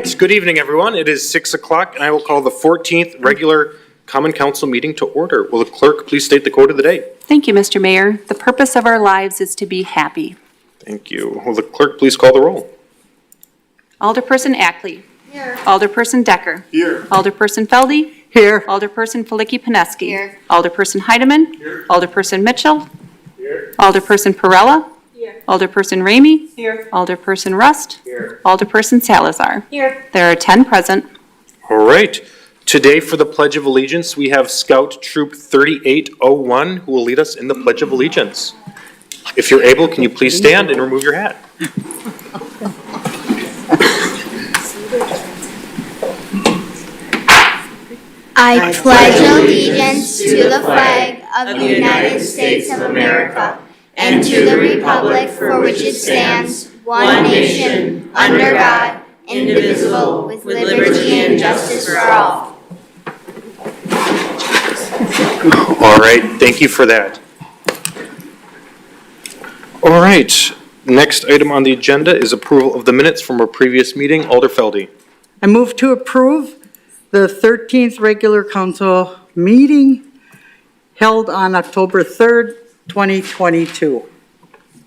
right, good evening, everyone. It is 6 o'clock, and I will call the 14th regular Common Council meeting to order. Will the clerk please state the quote of the day? Thank you, Mr. Mayor. The purpose of our lives is to be happy. Thank you. Will the clerk please call the roll? Alderperson Ackley. Here. Alderperson Decker. Here. Alderperson Feldy. Here. Alderperson Felicki-Pineski. Here. Alderperson Heidemann. Here. Alderperson Mitchell. Here. Alderperson Perella. Here. Alderperson Ramey. Here. Alderperson Rust. Here. Alderperson Salazar. Here. There are 10 present. All right. Today for the Pledge of Allegiance, we have Scout Troop 3801 who will lead us in the Pledge of Allegiance. If you're able, can you please stand and remove your hat? I pledge allegiance to the flag of the United States of America and to the republic for which it stands, one nation, under God, indivisible, with liberty and justice for all. All right, thank you for that. All right, next item on the agenda is approval of the minutes from our previous meeting. Alder Feldy. I move to approve the 13th regular council meeting held on October 3rd, 2022.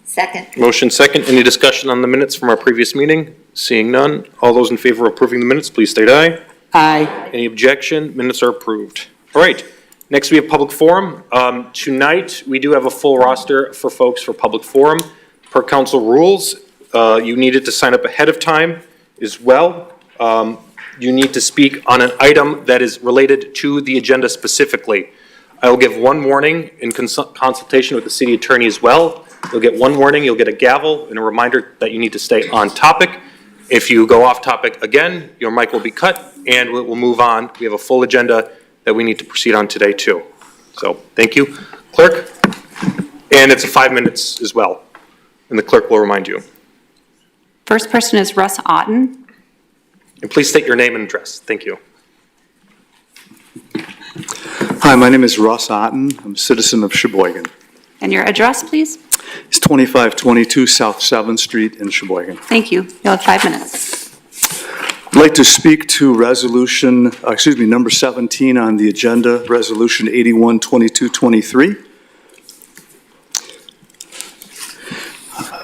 Second. Motion second. Any discussion on the minutes from our previous meeting? Seeing none. All those in favor of approving the minutes, please state aye. Aye. Any objection? Minutes are approved. All right. Next, we have public forum. Tonight, we do have a full roster for folks for public forum. Per council rules, you needed to sign up ahead of time as well. You need to speak on an item that is related to the agenda specifically. I will give one warning in consultation with the city attorney as well. You'll get one warning, you'll get a gavel, and a reminder that you need to stay on topic. If you go off topic again, your mic will be cut, and we'll move on. We have a full agenda that we need to proceed on today, too. So, thank you. Clerk? And it's 5 minutes as well, and the clerk will remind you. First person is Russ Otten. And please state your name and address. Thank you. Hi, my name is Russ Otten. I'm a citizen of Sheboygan. And your address, please? It's 2522 South 7th Street in Sheboygan. Thank you. You'll have 5 minutes. I'd like to speak to number 17 on the agenda, Resolution 812223.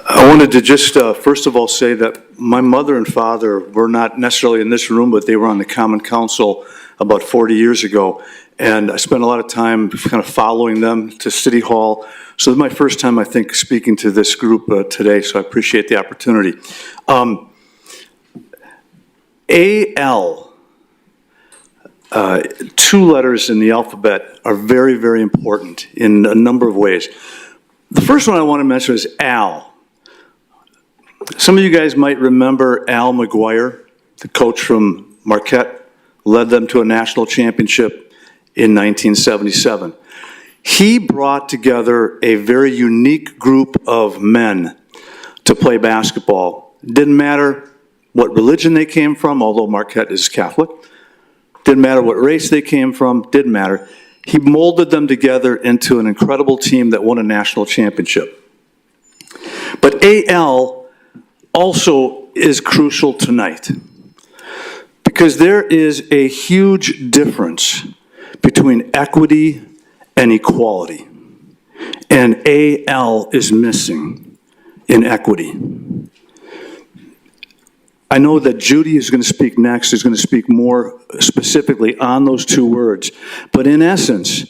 I wanted to just first of all say that my mother and father were not necessarily in this room, but they were on the Common Council about 40 years ago. And I spent a lot of time kind of following them to City Hall. So this is my first time, I think, speaking to this group today, so I appreciate the opportunity. AL, 2 letters in the alphabet are very, very important in a number of ways. The first one I want to mention is Al. Some of you guys might remember Al Mcguire, the coach from Marquette, led them to a national championship in 1977. He brought together a very unique group of men to play basketball. Didn't matter what religion they came from, although Marquette is Catholic. Didn't matter what race they came from, didn't matter. He molded them together into an incredible team that won a national championship. But AL also is crucial tonight, because there is a huge difference between equity and equality. And AL is missing in equity. I know that Judy is going to speak next, is going to speak more specifically on those 2 words. But in essence,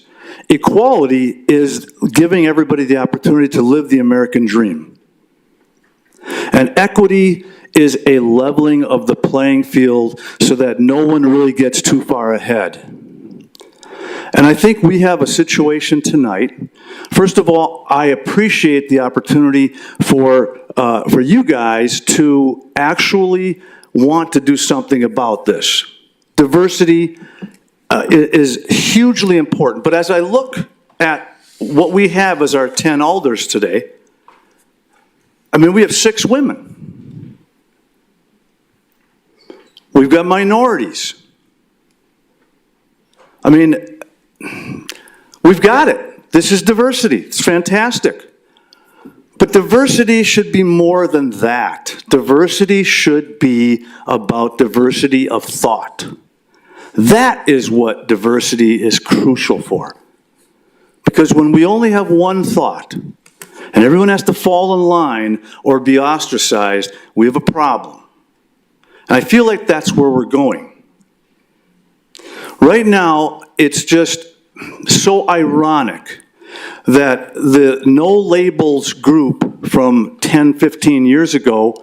equality is giving everybody the opportunity to live the American dream. And equity is a leveling of the playing field so that no one really gets too far ahead. And I think we have a situation tonight. First of all, I appreciate the opportunity for you guys to actually want to do something about this. Diversity is hugely important. But as I look at what we have as our 10 alders today, I mean, we have 6 women. We've got minorities. I mean, we've got it. This is diversity. It's fantastic. But diversity should be more than that. Diversity should be about diversity of thought. That is what diversity is crucial for. Because when we only have one thought, and everyone has to fall in line or be ostracized, we have a problem. And I feel like that's where we're going. Right now, it's just so ironic that the no labels group from 10, 15 years ago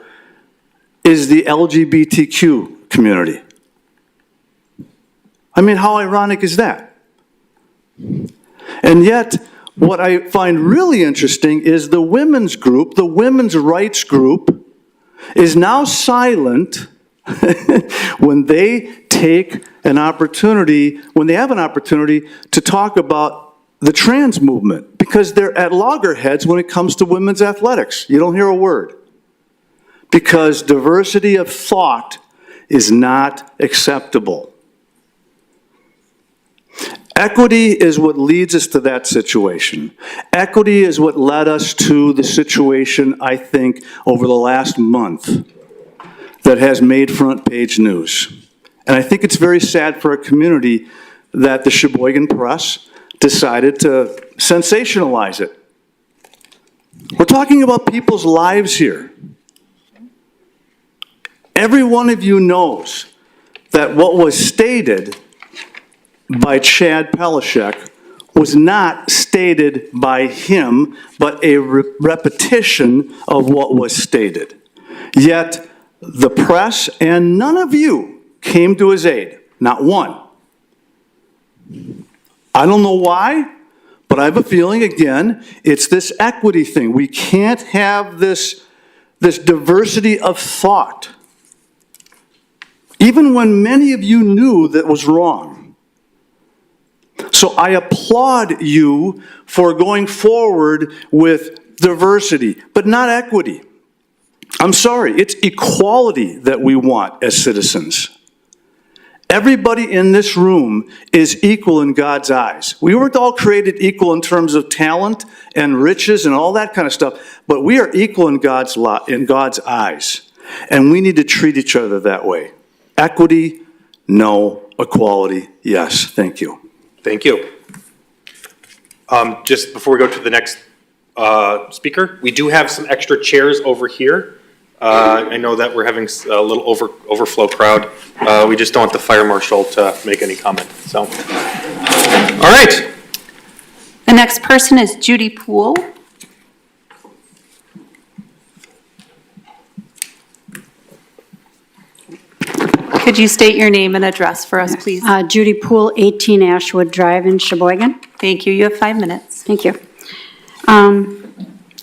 is the LGBTQ community. I mean, how ironic is that? And yet, what I find really interesting is the women's group, the women's rights group, is now silent when they take an opportunity, when they have an opportunity to talk about the trans movement, because they're at loggerheads when it comes to women's athletics. You don't hear a word. Because diversity of thought is not acceptable. Equity is what leads us to that situation. Equity is what led us to the situation, I think, over the last month that has made front page news. And I think it's very sad for a community that the Sheboygan Press decided to sensationalize it. We're talking about people's lives here. Every one of you knows that what was stated by Chad Pelishek was not stated by him, but a repetition of what was stated. Yet, the press and none of you came to his aid. Not one. I don't know why, but I have a feeling, again, it's this equity thing. We can't have this diversity of thought. Even when many of you knew that was wrong. So I applaud you for going forward with diversity, but not equity. I'm sorry, it's equality that we want as citizens. Everybody in this room is equal in God's eyes. We weren't all created equal in terms of talent and riches and all that kind of stuff, but we are equal in God's eyes. And we need to treat each other that way. Equity, no. Equality, yes. Thank you. Thank you. Just before we go to the next speaker, we do have some extra chairs over here. I know that we're having a little overflow crowd. We just don't want the fire marshal to make any comment, so. All right. The next person is Judy Poole. Could you state your name and address for us, please? Judy Poole, 18 Ashwood Drive in Sheboygan. Thank you. You have 5 minutes. Thank you.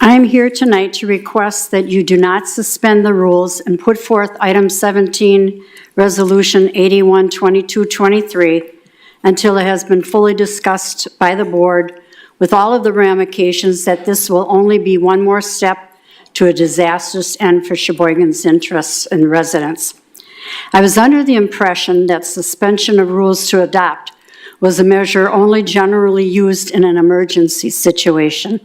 I am here tonight to request that you do not suspend the rules and put forth item 17, resolution 81-2223, until it has been fully discussed by the board with all of the ramifications that this will only be one more step to a disastrous end for Sheboygan's interests and residents. I was under the impression that suspension of rules to adopt was a measure only generally used in an emergency situation.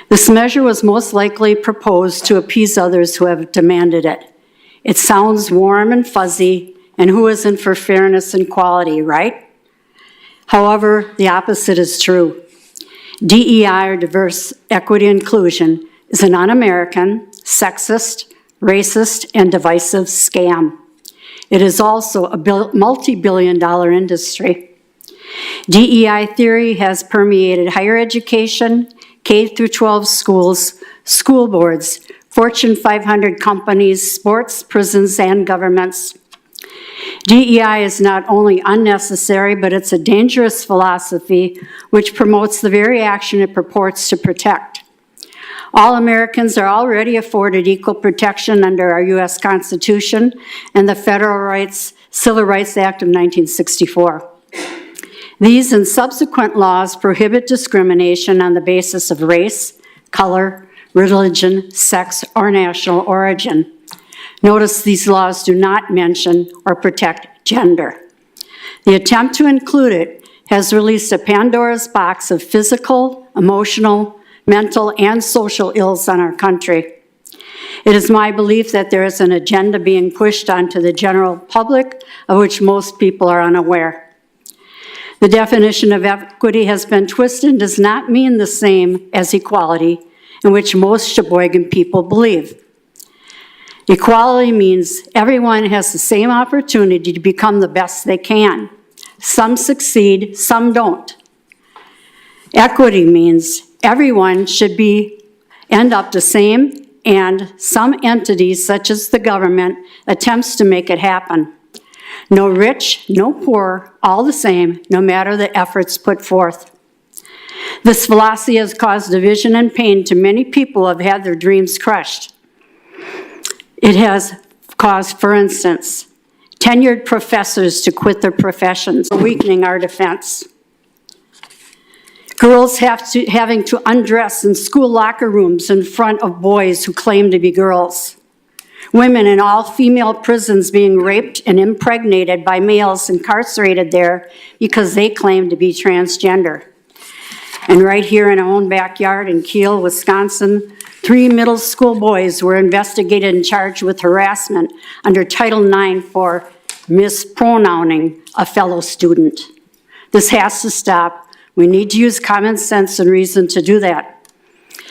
This measure was most likely proposed to appease others who have demanded it. It sounds warm and fuzzy, and who isn't for fairness and equality, right? However, the opposite is true. DEI, or diverse equity inclusion, is an un-American, sexist, racist, and divisive scam. It is also a multi-billion-dollar industry. DEI theory has permeated higher education, K-12 schools, school boards, Fortune 500 companies, sports, prisons, and governments. DEI is not only unnecessary, but it's a dangerous philosophy which promotes the very action it purports to protect. All Americans are already afforded equal protection under our U.S. Constitution and the Federal Civil Rights Act of 1964. These and subsequent laws prohibit discrimination on the basis of race, color, religion, sex, or national origin. Notice these laws do not mention or protect gender. The attempt to include it has released a Pandora's box of physical, emotional, mental and social ills in our country. It is my belief that there is an agenda being pushed onto the general public of which most people are unaware. The definition of equity has been twisted and does not mean the same as equality, in which most Sheboygan people believe. Equality means everyone has the same opportunity to become the best they can. Some succeed, some don't. Equity means everyone should end up the same, and some entities, such as the government, attempts to make it happen. No rich, no poor, all the same, no matter the efforts put forth. This philosophy has caused division and pain to many people who have had their dreams crushed. It has caused, for instance, tenured professors to quit their professions, weakening our defense. Girls having to undress in school locker rooms in front of boys who claim to be girls. Women in all-female prisons being raped and impregnated by males incarcerated there because they claim to be transgender. And right here in our own backyard in Kiel, Wisconsin, 3 middle school boys were investigated and charged with harassment under Title IX for mispronouncing a fellow student. This has to stop. We need to use common sense and reason to do that.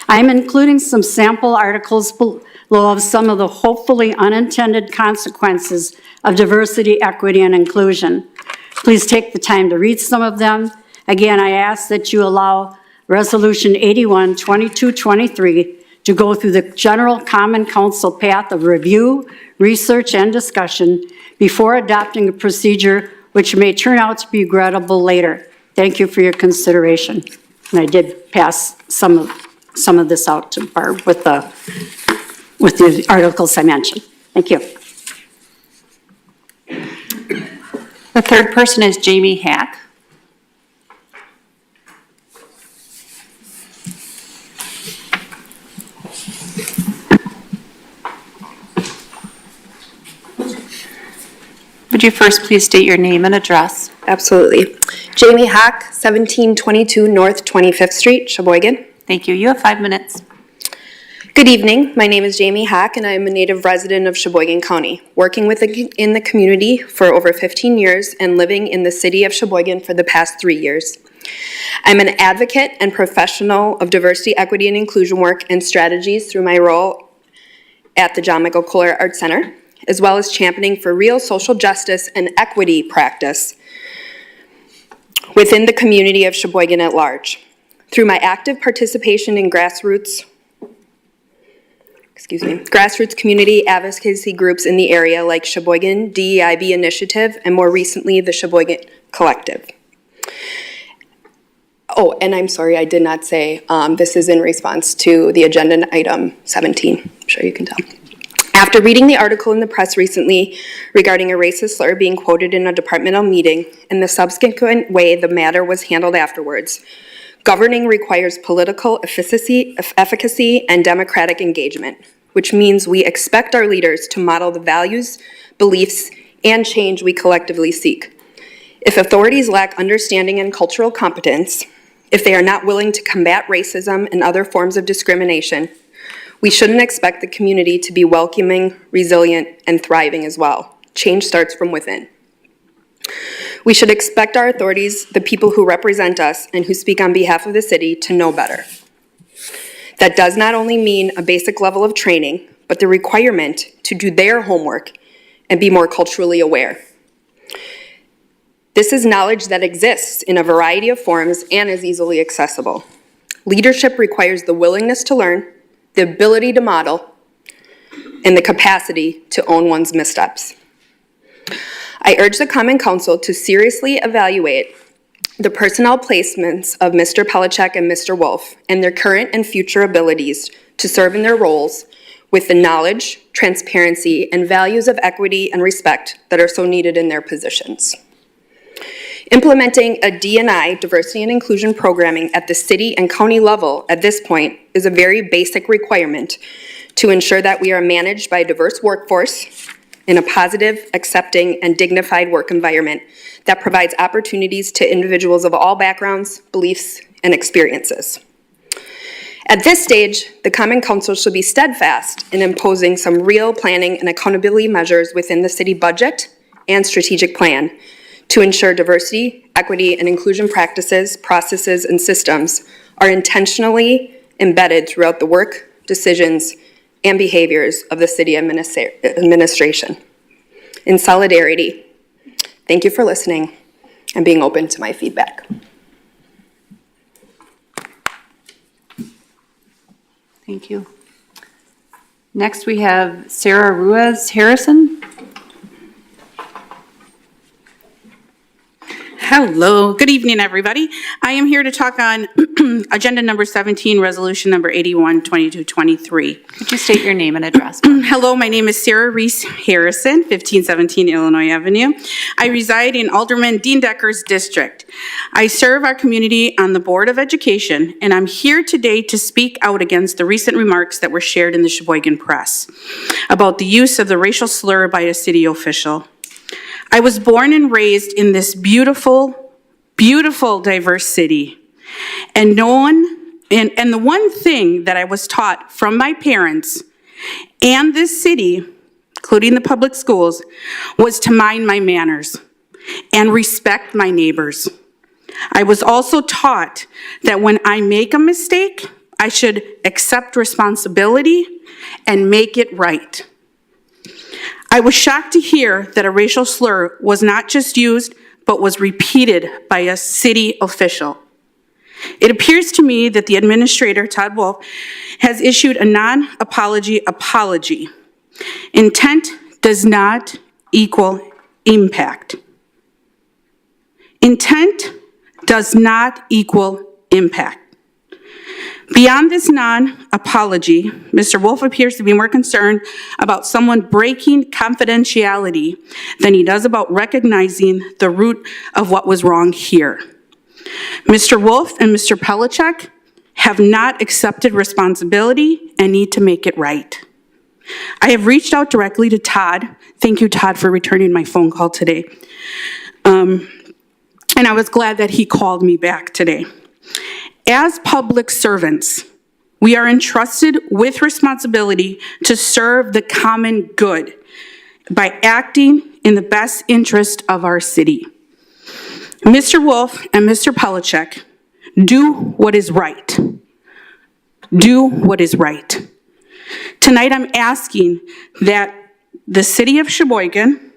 I'm including some sample articles below of some of the hopefully unintended consequences of diversity, equity, and inclusion. Please take the time to read some of them. Again, I ask that you allow Resolution 81, 2223 to go through the general common council path of review, research, and discussion before adopting a procedure which may turn out to be regrettable later. Thank you for your consideration. And I did pass some of this out to Barb with the articles I mentioned. Thank you. The third person is Jamie Hack. Would you first please state your name and address? Absolutely. Jamie Hack, 1722 North 25th Street, Sheboygan. Thank you. You have 5 minutes. Good evening. My name is Jamie Hack, and I am a native resident of Sheboygan County, working in the community for over 15 years and living in the city of Sheboygan for the past 3 years. I'm an advocate and professional of diversity, equity, and inclusion work and strategies through my role at the John Michael Kohler Art Center, as well as championing for real social justice and equity practice within the community of Sheboygan at large. Through my active participation in grassroots community advocacy groups in the area like Sheboygan DEIB Initiative and more recently the Sheboygan Collective. Oh, and I'm sorry, I did not say this is in response to the agenda item 17. I'm sure you can tell. After reading the article in the press recently regarding a racist slur being quoted in a departmental meeting and the subsequent way the matter was handled afterwards, governing requires political efficacy and democratic engagement, which means we expect our leaders to model the values, beliefs, and change we collectively seek. If authorities lack understanding and cultural competence, if they are not willing to combat racism and other forms of discrimination, we shouldn't expect the community to be welcoming, resilient, and thriving as well. Change starts from within. We should expect our authorities, the people who represent us and who speak on behalf of the city, to know better. That does not only mean a basic level of training, but the requirement to do their homework and be more culturally aware. This is knowledge that exists in a variety of forms and is easily accessible. Leadership requires the willingness to learn, the ability to model, and the capacity to own one's missteps. I urge the Common Council to seriously evaluate the personnel placements of Mr. Pellicek and Mr. Wolf and their current and future abilities to serve in their roles with the knowledge, transparency, and values of equity and respect that are so needed in their positions. Implementing a D&I, diversity and inclusion programming at the city and county level at this point is a very basic requirement to ensure that we are managed by a diverse workforce in a positive, accepting, and dignified work environment that provides opportunities to individuals of all backgrounds, beliefs, and experiences. At this stage, the Common Council should be steadfast in imposing some real planning and accountability measures within the city budget and strategic plan to ensure diversity, equity, and inclusion practices, processes, and systems are intentionally embedded throughout the work, decisions, and behaviors of the city administration. In solidarity, thank you for listening and being open to my feedback. Thank you. Next, we have Sarah Ruiz Harrison. Hello, good evening, everybody. I am here to talk on agenda number 17, resolution number 81, 2223. Could you state your name and address? Hello, my name is Sarah Reese Harrison, 1517 Illinois Avenue. I reside in Alderman Dean Decker's district. I serve our community on the Board of Education, and I'm here today to speak out against the recent remarks that were shared in the Sheboygan press about the use of the racial slur by a city official. I was born and raised in this beautiful, beautiful, diverse city. And the one thing that I was taught from my parents and this city, including the public schools, was to mind my manners and respect my neighbors. I was also taught that when I make a mistake, I should accept responsibility and make it right. I was shocked to hear that a racial slur was not just used, but was repeated by a city official. It appears to me that the administrator, Todd Wolf, has issued a non-apology apology. Intent does not equal impact. Intent does not equal impact. Beyond this non-apology, Mr. Wolf appears to be more concerned about someone breaking confidentiality than he does about recognizing the root of what was wrong here. Mr. Wolf and Mr. Pelichek have not accepted responsibility and need to make it right. I have reached out directly to Todd. Thank you, Todd, for returning my phone call today. And I was glad that he called me back today. As public servants, we are entrusted with responsibility to serve the common good by acting in the best interest of our city. Mr. Wolf and Mr. Pelichek, do what is right. Do what is right. Tonight I'm asking that the city of Sheboygan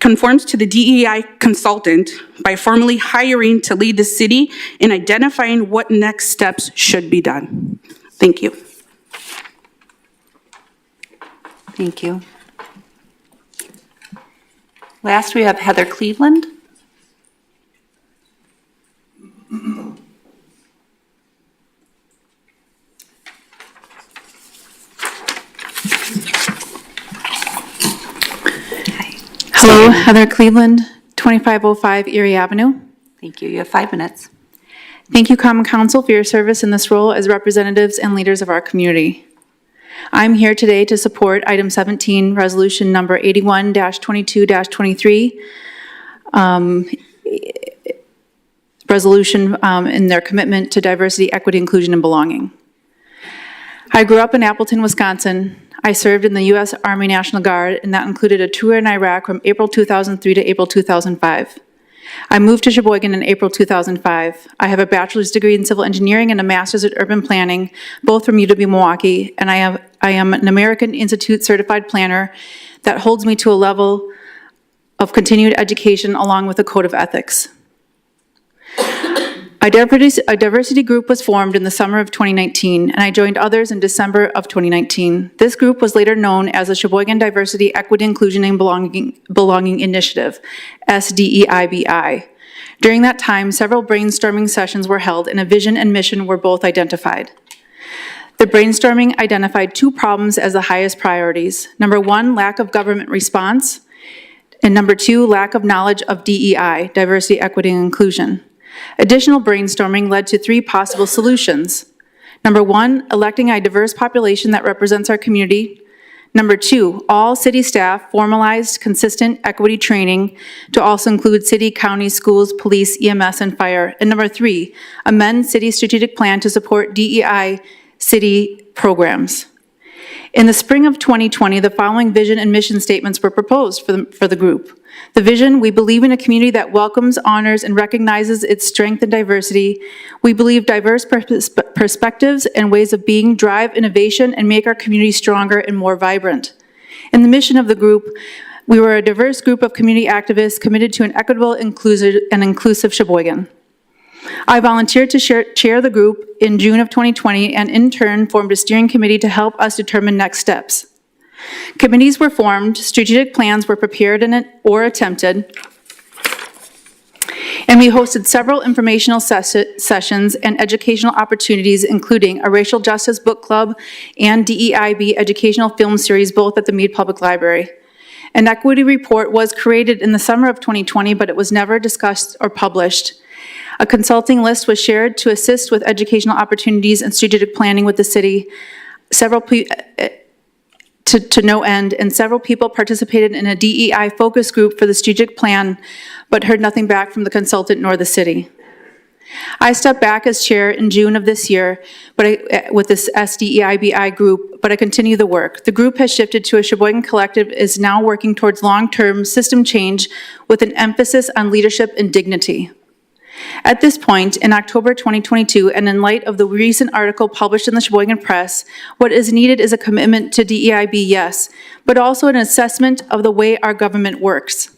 conforms to the DEI consultant by formally hiring to lead the city in identifying what next steps should be done. Thank you. Thank you. Last, we have Heather Cleveland. Hello, Heather Cleveland, 2505 Erie Avenue. Thank you. You have 5 minutes. Thank you, Common Council, for your service in this role as representatives and leaders of our community. I'm here today to support item 17, resolution number 81-22-23, resolution in their commitment to diversity, equity, inclusion, and belonging. I grew up in Appleton, Wisconsin. I served in the U.S. Army National Guard, and that included a tour in Iraq from April 2003 to April 2005. I moved to Sheboygan in April 2005. I have a bachelor's degree in civil engineering and a master's in urban planning, both from UW-Milwaukee, and I am an American Institute certified planner that holds me to a level of continued education along with a code of ethics. A diversity group was formed in the summer of 2019, and I joined others in December of 2019. This group was later known as the Sheboygan Diversity, Equity, Inclusion, and Belonging Initiative, SDEIBI. During that time, several brainstorming sessions were held, and a vision and mission were both identified. The brainstorming identified 2 problems as the highest priorities. Number 1, lack of government response, and number 2, lack of knowledge of DEI, diversity, equity, and inclusion. Additional brainstorming led to 3 possible solutions. Number 1, electing a diverse population that represents our community. Number 2, all city staff formalized consistent equity training to also include city, county, schools, police, EMS, and fire. And number 3, amend city strategic plan to support DEI city programs. In the spring of 2020, the following vision and mission statements were proposed for the group. The vision: we believe in a community that welcomes, honors, and recognizes its strength and diversity. We believe diverse perspectives and ways of being drive innovation and make our community stronger and more vibrant. In the mission of the group, we were a diverse group of community activists committed to an equitable, inclusive Sheboygan. I volunteered to chair the group in June of 2020 and in turn formed a steering committee to help us determine next steps. Committees were formed, strategic plans were prepared or attempted, and we hosted several informational sessions and educational opportunities, including a racial justice book club and DEIB educational film series, both at the Meade Public Library. An equity report was created in the summer of 2020, but it was never discussed or published. A consulting list was shared to assist with educational opportunities and strategic planning with the city. To no end, and several people participated in a DEI focus group for the strategic plan, but heard nothing back from the consultant nor the city. I stepped back as chair in June of this year with this SDEIBI group, but I continue the work. The group has shifted to a Sheboygan collective, is now working towards long-term system change with an emphasis on leadership and dignity. At this point, in October 2022, and in light of the recent article published in the Sheboygan Press, what is needed is a commitment to DEIB, yes, but also an assessment of the way our government works.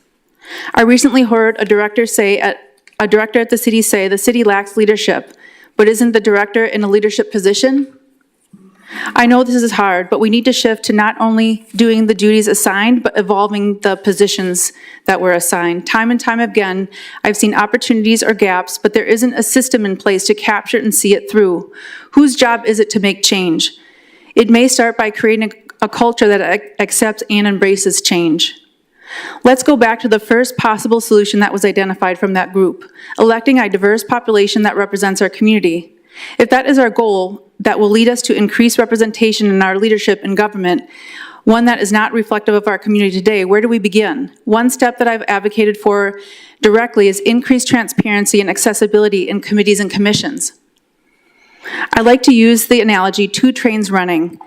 I recently heard a director at the city say the city lacks leadership, but isn't the director in a leadership position? I know this is hard, but we need to shift to not only doing the duties assigned, but evolving the positions that were assigned. Time and time again, I've seen opportunities or gaps, but there isn't a system in place to capture and see it through. Whose job is it to make change? It may start by creating a culture that accepts and embraces change. Let's go back to the first possible solution that was identified from that group: electing a diverse population that represents our community. If that is our goal, that will lead us to increased representation in our leadership and government, one that is not reflective of our community today. Where do we begin? One step that I've advocated for directly is increased transparency and accessibility in committees and commissions. I like to use the analogy, 2 trains running.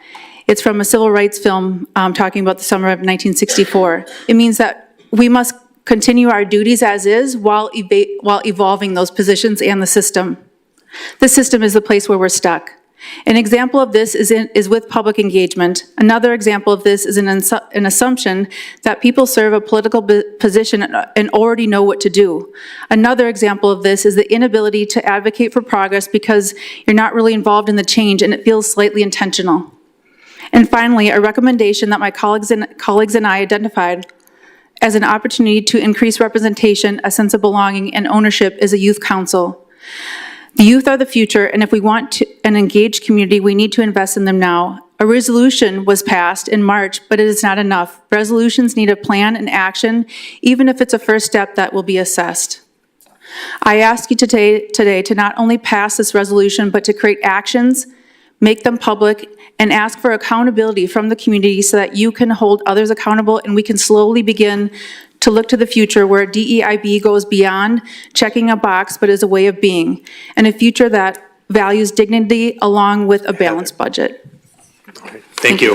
It's from a civil rights film talking about the summer of 1964. It means that we must continue our duties as is while evolving those positions and the system. The system is the place where we're stuck. An example of this is with public engagement. Another example of this is an assumption that people serve a political position and already know what to do. Another example of this is the inability to advocate for progress because you're not really involved in the change and it feels slightly intentional. And finally, a recommendation that my colleagues and I identified as an opportunity to increase representation, a sense of belonging, and ownership is a youth council. The youth are the future, and if we want an engaged community, we need to invest in them now. A resolution was passed in March, but it is not enough. Resolutions need a plan and action, even if it's a first step that will be assessed. I ask you today to not only pass this resolution, but to create actions, make them public, and ask for accountability from the community so that you can hold others accountable and we can slowly begin to look to the future where DEIB goes beyond checking a box, but is a way of being, and a future that values dignity along with a balanced budget. Thank you.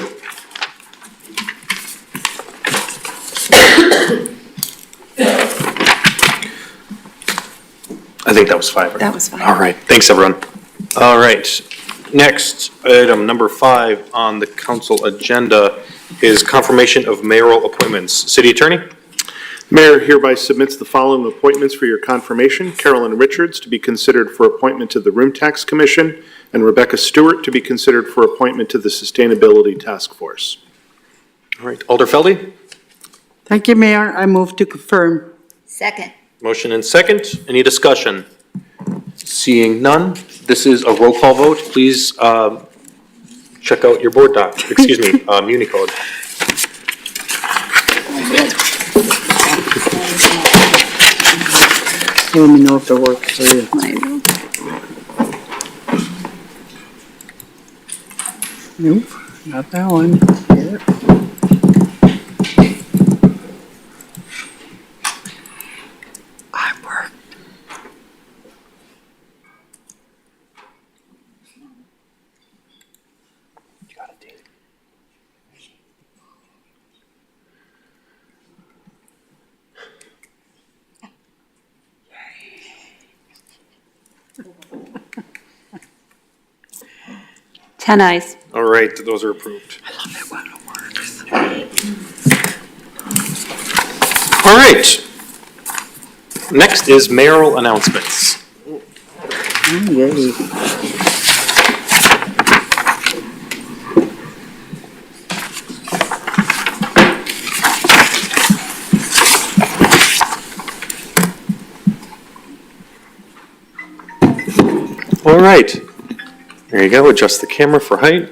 I think that was 5. Right? That was 5. All right, thanks, everyone. All right, next, item number 5 on the council agenda is confirmation of mayoral appointments. City Attorney? Mayor hereby submits the following appointments for your confirmation: Carolyn Richards to be considered for appointment to the Room Tax Commission, and Rebecca Stewart to be considered for appointment to the Sustainability Task Force. All right, Alder Feldy? Thank you, Mayor. I move to confirm. Second. Motion and second. Any discussion? Seeing none, this is a roll call vote. Please check out your board doc, excuse me, Municode. Let me know if it works for you. Nope, not that one. Here. 10 eyes. All right, those are approved. All right. Next is mayoral announcements. All right. There you go. Adjust the camera for height.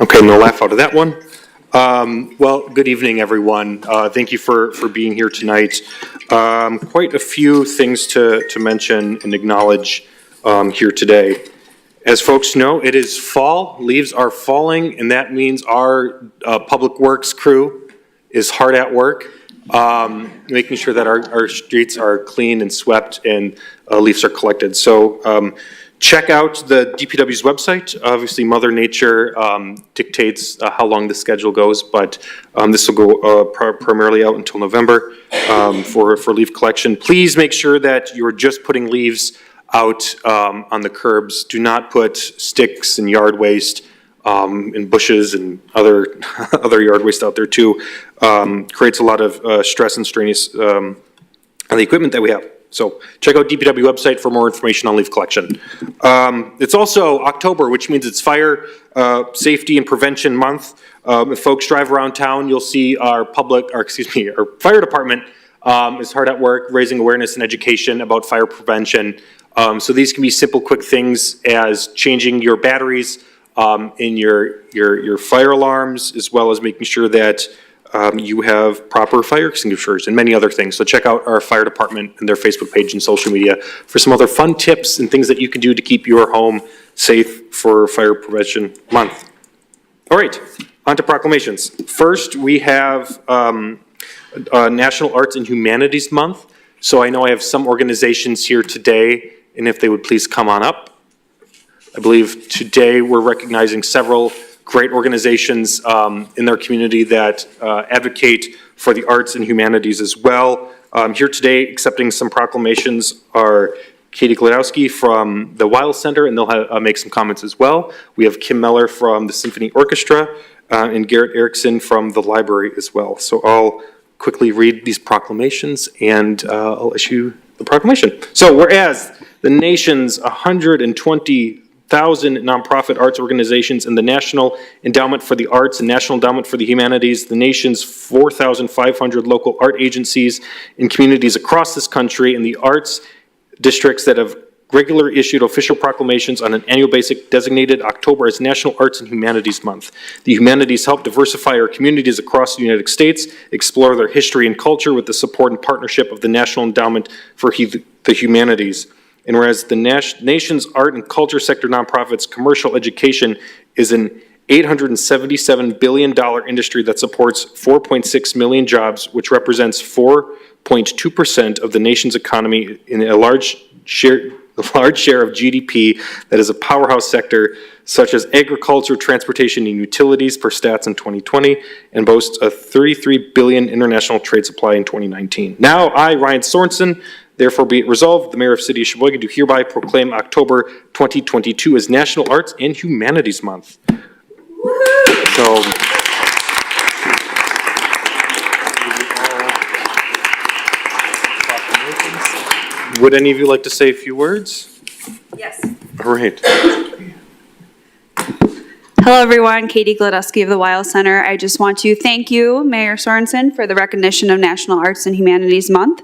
Okay, no laugh out of that one. Well, good evening, everyone. Thank you for being here tonight. Quite a few things to mention and acknowledge here today. As folks know, it is fall, leaves are falling, and that means our public works crew is hard at work, making sure that our streets are clean and swept and leaves are collected. So check out the DPW's website. Obviously, Mother Nature dictates how long the schedule goes, but this will go primarily out until November for leaf collection. Please make sure that you're just putting leaves out on the curbs. Do not put sticks and yard waste and bushes and other yard waste out there too. Creates a lot of stress and strenuous on the equipment that we have. So check out DPW website for more information on leaf collection. It's also October, which means it's Fire Safety and Prevention Month. If folks drive around town, you'll see our fire department is hard at work raising awareness and education about fire prevention. So these can be simple, quick things as changing your batteries in your fire alarms, as well as making sure that you have proper fire extinguishers and many other things. So check out our fire department and their Facebook page and social media for some other fun tips and things that you can do to keep your home safe for Fire Prevention Month. All right, on to proclamations. First, we have National Arts and Humanities Month. So I know I have some organizations here today, and if they would please come on up. I believe today we're recognizing several great organizations in their community that advocate for the arts and humanities as well. Here today accepting some proclamations are Katie Glodowski from the Weil Center, and they'll make some comments as well. We have Kim Meller from the Symphony Orchestra and Garrett Erickson from the library as well. So I'll quickly read these proclamations and I'll issue the proclamation. So whereas the nation's 120,000 nonprofit arts organizations and the National Endowment for the Arts and National Endowment for the Humanities, the nation's 4,500 local art agencies in communities across this country, and the arts districts that have regularly issued official proclamations on an annual basis designated October as National Arts and Humanities Month. The humanities help diversify our communities across the United States, explore their history and culture with the support and partnership of the National Endowment for the Humanities. And whereas the nation's art and culture sector nonprofits commercial education is an $877 billion industry that supports 4.6 million jobs, which represents 4.2% of the nation's economy in a large share of GDP that is a powerhouse sector such as agriculture, transportation, and utilities per stats in 2020, and boasts a $33 billion international trade supply in 2019. Now, I, Ryan Sorensen, therefore be it resolved, the Mayor of the City of Sheboygan do hereby proclaim October 2022 as National Arts and Humanities Month. So, would any of you like to say a few words? Yes. All right. Hello, everyone. Katie Glodowski of the Weil Center. I just want to thank you, Mayor Sorensen, for the recognition of National Arts and Humanities Month.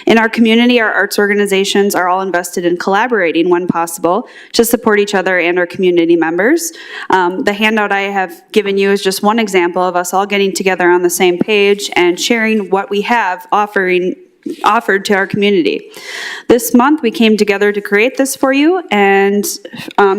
In our community, our arts organizations are all invested in collaborating when possible to support each other and our community members. The handout I have given you is just one example of us all getting together on the same page and sharing what we have offered to our community. This month we came together to create this for you, and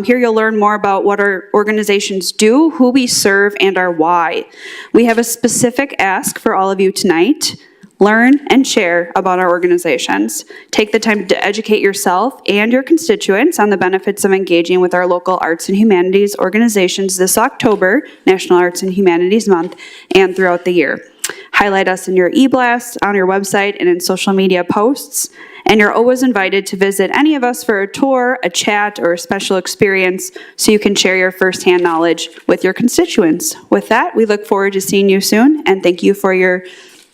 here you'll learn more about what our organizations do, who we serve, and our why. We have a specific ask for all of you tonight. Learn and share about our organizations. Take the time to educate yourself and your constituents on the benefits of engaging with our local arts and humanities organizations this October, National Arts and Humanities Month, and throughout the year. Highlight us in your e-blast, on your website, and in social media posts. And you're always invited to visit any of us for a tour, a chat, or a special experience so you can share your firsthand knowledge with your constituents. With that, we look forward to seeing you soon, and thank you for your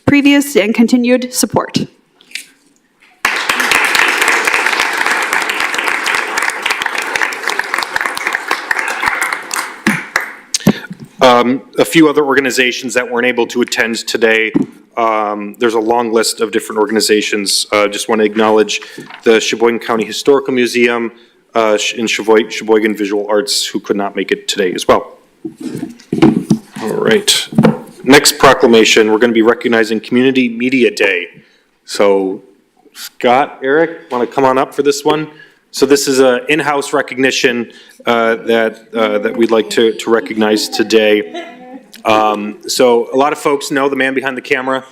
previous and continued support. A few other organizations that weren't able to attend today. There's a long list of different organizations. Just want to acknowledge the Sheboygan County Historical Museum and Sheboygan Visual Arts who could not make it today as well. All right. Next proclamation, we're going to be recognizing Community Media Day. So Scott, Eric, want to come on up for this one? So this is an in-house recognition that we'd like to recognize today. So a lot of folks know the man behind the camera,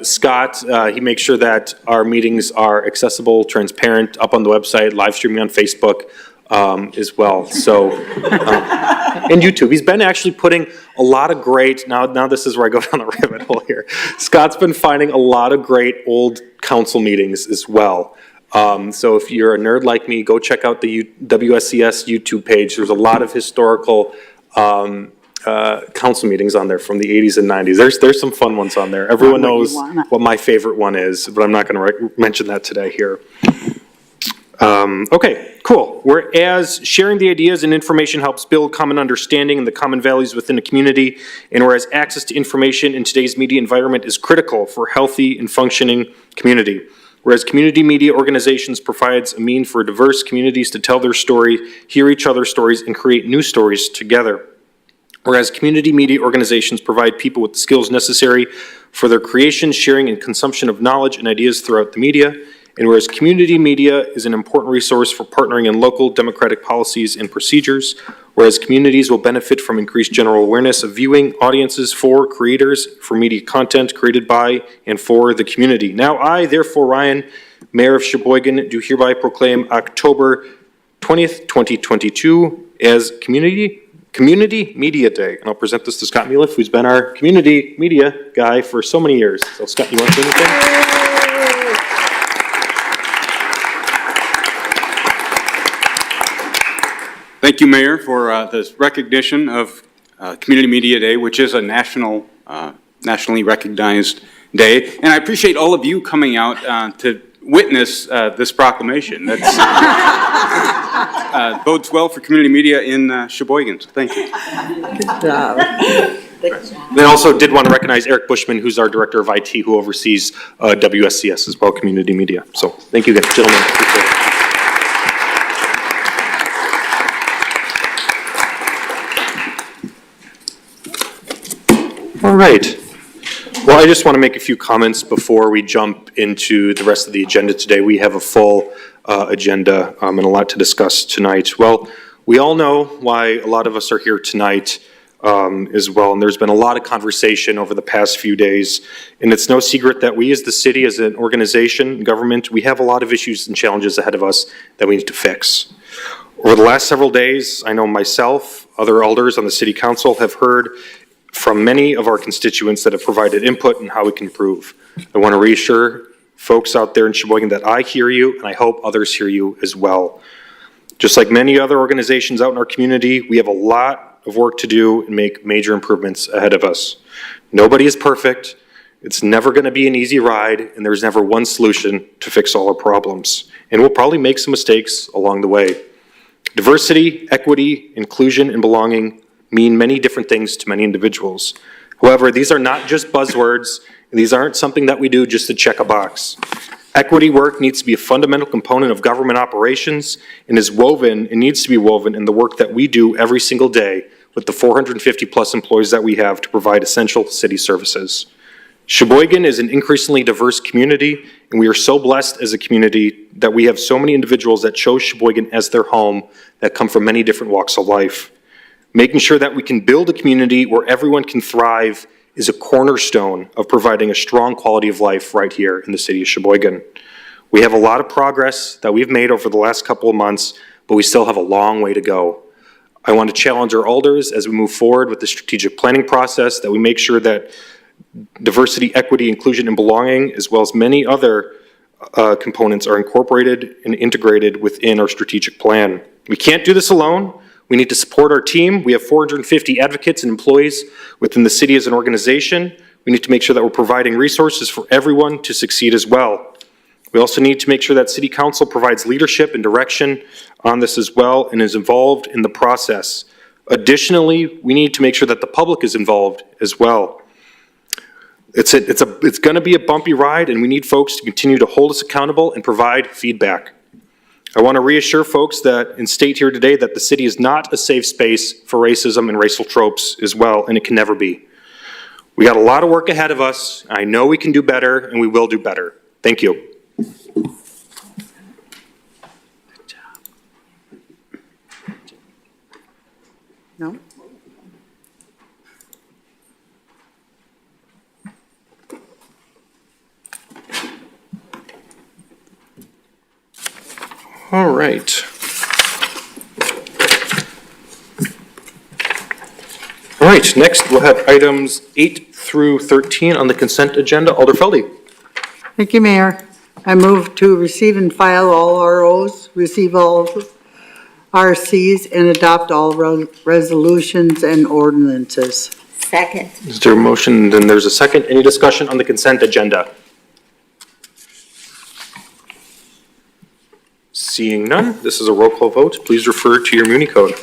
Scott. He makes sure that our meetings are accessible, transparent, up on the website, live streaming on Facebook as well. So, and YouTube. He's been actually putting a lot of great, now this is where I go down the rabbit hole here. Scott's been finding a lot of great old council meetings as well. So if you're a nerd like me, go check out the WSCS YouTube page. There's a lot of historical council meetings on there from the 80s and 90s. There's some fun ones on there. Everyone knows what my favorite one is, but I'm not going to mention that today here. Okay, cool. Whereas sharing the ideas and information helps build common understanding and the common values within a community, and whereas access to information in today's media environment is critical for a healthy and functioning community. Whereas community media organizations provides a means for diverse communities to tell their story, hear each other's stories, and create new stories together. Whereas community media organizations provide people with the skills necessary for their creation, sharing, and consumption of knowledge and ideas throughout the media. And whereas community media is an important resource for partnering in local democratic policies and procedures, whereas communities will benefit from increased general awareness of viewing audiences for creators for media content created by and for the community. Now I, therefore Ryan, Mayor of Sheboygan, do hereby proclaim October 20th, 2022 as Community Media Day. And I'll present this to Scott Muliff, who's been our community media guy for so many years. So Scott, you want to say anything? Thank you, Mayor, for this recognition of Community Media Day, which is a nationally recognized day. And I appreciate all of you coming out to witness this proclamation. That's bodes well for community media in Sheboygan. So thank you. Good job. They also did want to recognize Eric Bushman, who's our Director of IT, who oversees WSCS as well, community media. So thank you, gentlemen. Appreciate it. All right. Well, I just want to make a few comments before we jump into the rest of the agenda today. We have a full agenda and a lot to discuss tonight. Well, we all know why a lot of us are here tonight as well, and there's been a lot of conversation over the past few days, and it's no secret that we as the city, as an organization, government, we have a lot of issues and challenges ahead of us that we need to fix. Over the last several days, I know myself, other elders on the city council have heard from many of our constituents that have provided input on how we can improve. I want to reassure folks out there in Sheboygan that I hear you, and I hope others hear you as well. Just like many other organizations out in our community, we have a lot of work to do and make major improvements ahead of us. Nobody is perfect. It's never going to be an easy ride, and there's never one solution to fix all our problems. And we'll probably make some mistakes along the way. Diversity, equity, inclusion, and belonging mean many different things to many individuals. However, these are not just buzzwords, and these aren't something that we do just to check a box. Equity work needs to be a fundamental component of government operations and needs to be woven in the work that we do every single day with the 450 plus employees that we have to provide essential city services. Sheboygan is an increasingly diverse community, and we are so blessed as a community that we have so many individuals that chose Sheboygan as their home that come from many different walks of life. Making sure that we can build a community where everyone can thrive is a cornerstone of providing a strong quality of life right here in the city of Sheboygan. We have a lot of progress that we've made over the last couple of months, but we still have a long way to go. I want to challenge our elders as we move forward with the strategic planning process that we make sure that diversity, equity, inclusion, and belonging, as well as many other components are incorporated and integrated within our strategic plan. We can't do this alone. We need to support our team. We have 450 advocates and employees within the city as an organization. We need to make sure that we're providing resources for everyone to succeed as well. We also need to make sure that City Council provides leadership and direction on this as well and is involved in the process. Additionally, we need to make sure that the public is involved as well. It's going to be a bumpy ride, and we need folks to continue to hold us accountable and provide feedback. I want to reassure folks that and state here today that the city is not a safe space for racism and racial tropes as well, and it can never be. We got a lot of work ahead of us. I know we can do better, and we will do better. Thank you. No? All right. All right, next we'll have items 8 through 13 on the consent agenda. Alder Felde. Thank you, Mayor. I move to receive and file all ROs, receive all RCs, and adopt all resolutions and ordinances. Second. Is there a motion? Then there's a second. Any discussion on the consent agenda? Seeing none, this is a roll call vote. Please refer to your Muni code.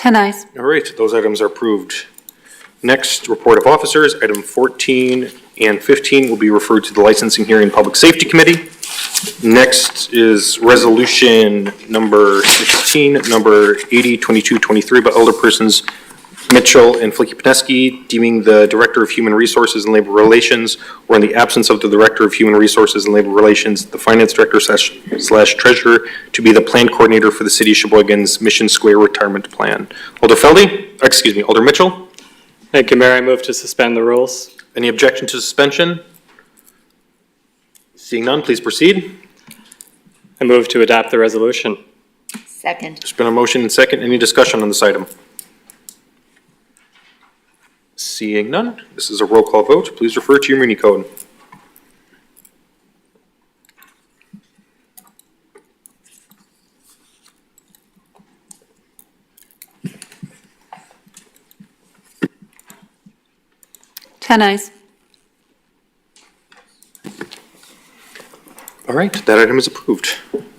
Nice. All right, those items are approved. Next, report of officers, item 14 and 15 will be referred to the Licensing Hearing and Public Safety Committee. Next is resolution number 16, number 802223 by Alderpersons Mitchell and Flicky-Pineski, deeming the Director of Human Resources and Labor Relations, or in the absence of the Director of Human Resources and Labor Relations, the Finance Director slash Treasurer, to be the Plan Coordinator for the City of Sheboygan's Mission Square Retirement Plan. Alder Mitchell. Thank you, Mayor. I move to suspend the rules. Any objection to suspension? Seeing none, please proceed. I move to adopt the resolution. Second. There's been a motion and second. Any discussion on this item? Seeing none, this is a roll call vote. Please refer to your Muni code. Nice. All right, that item is approved.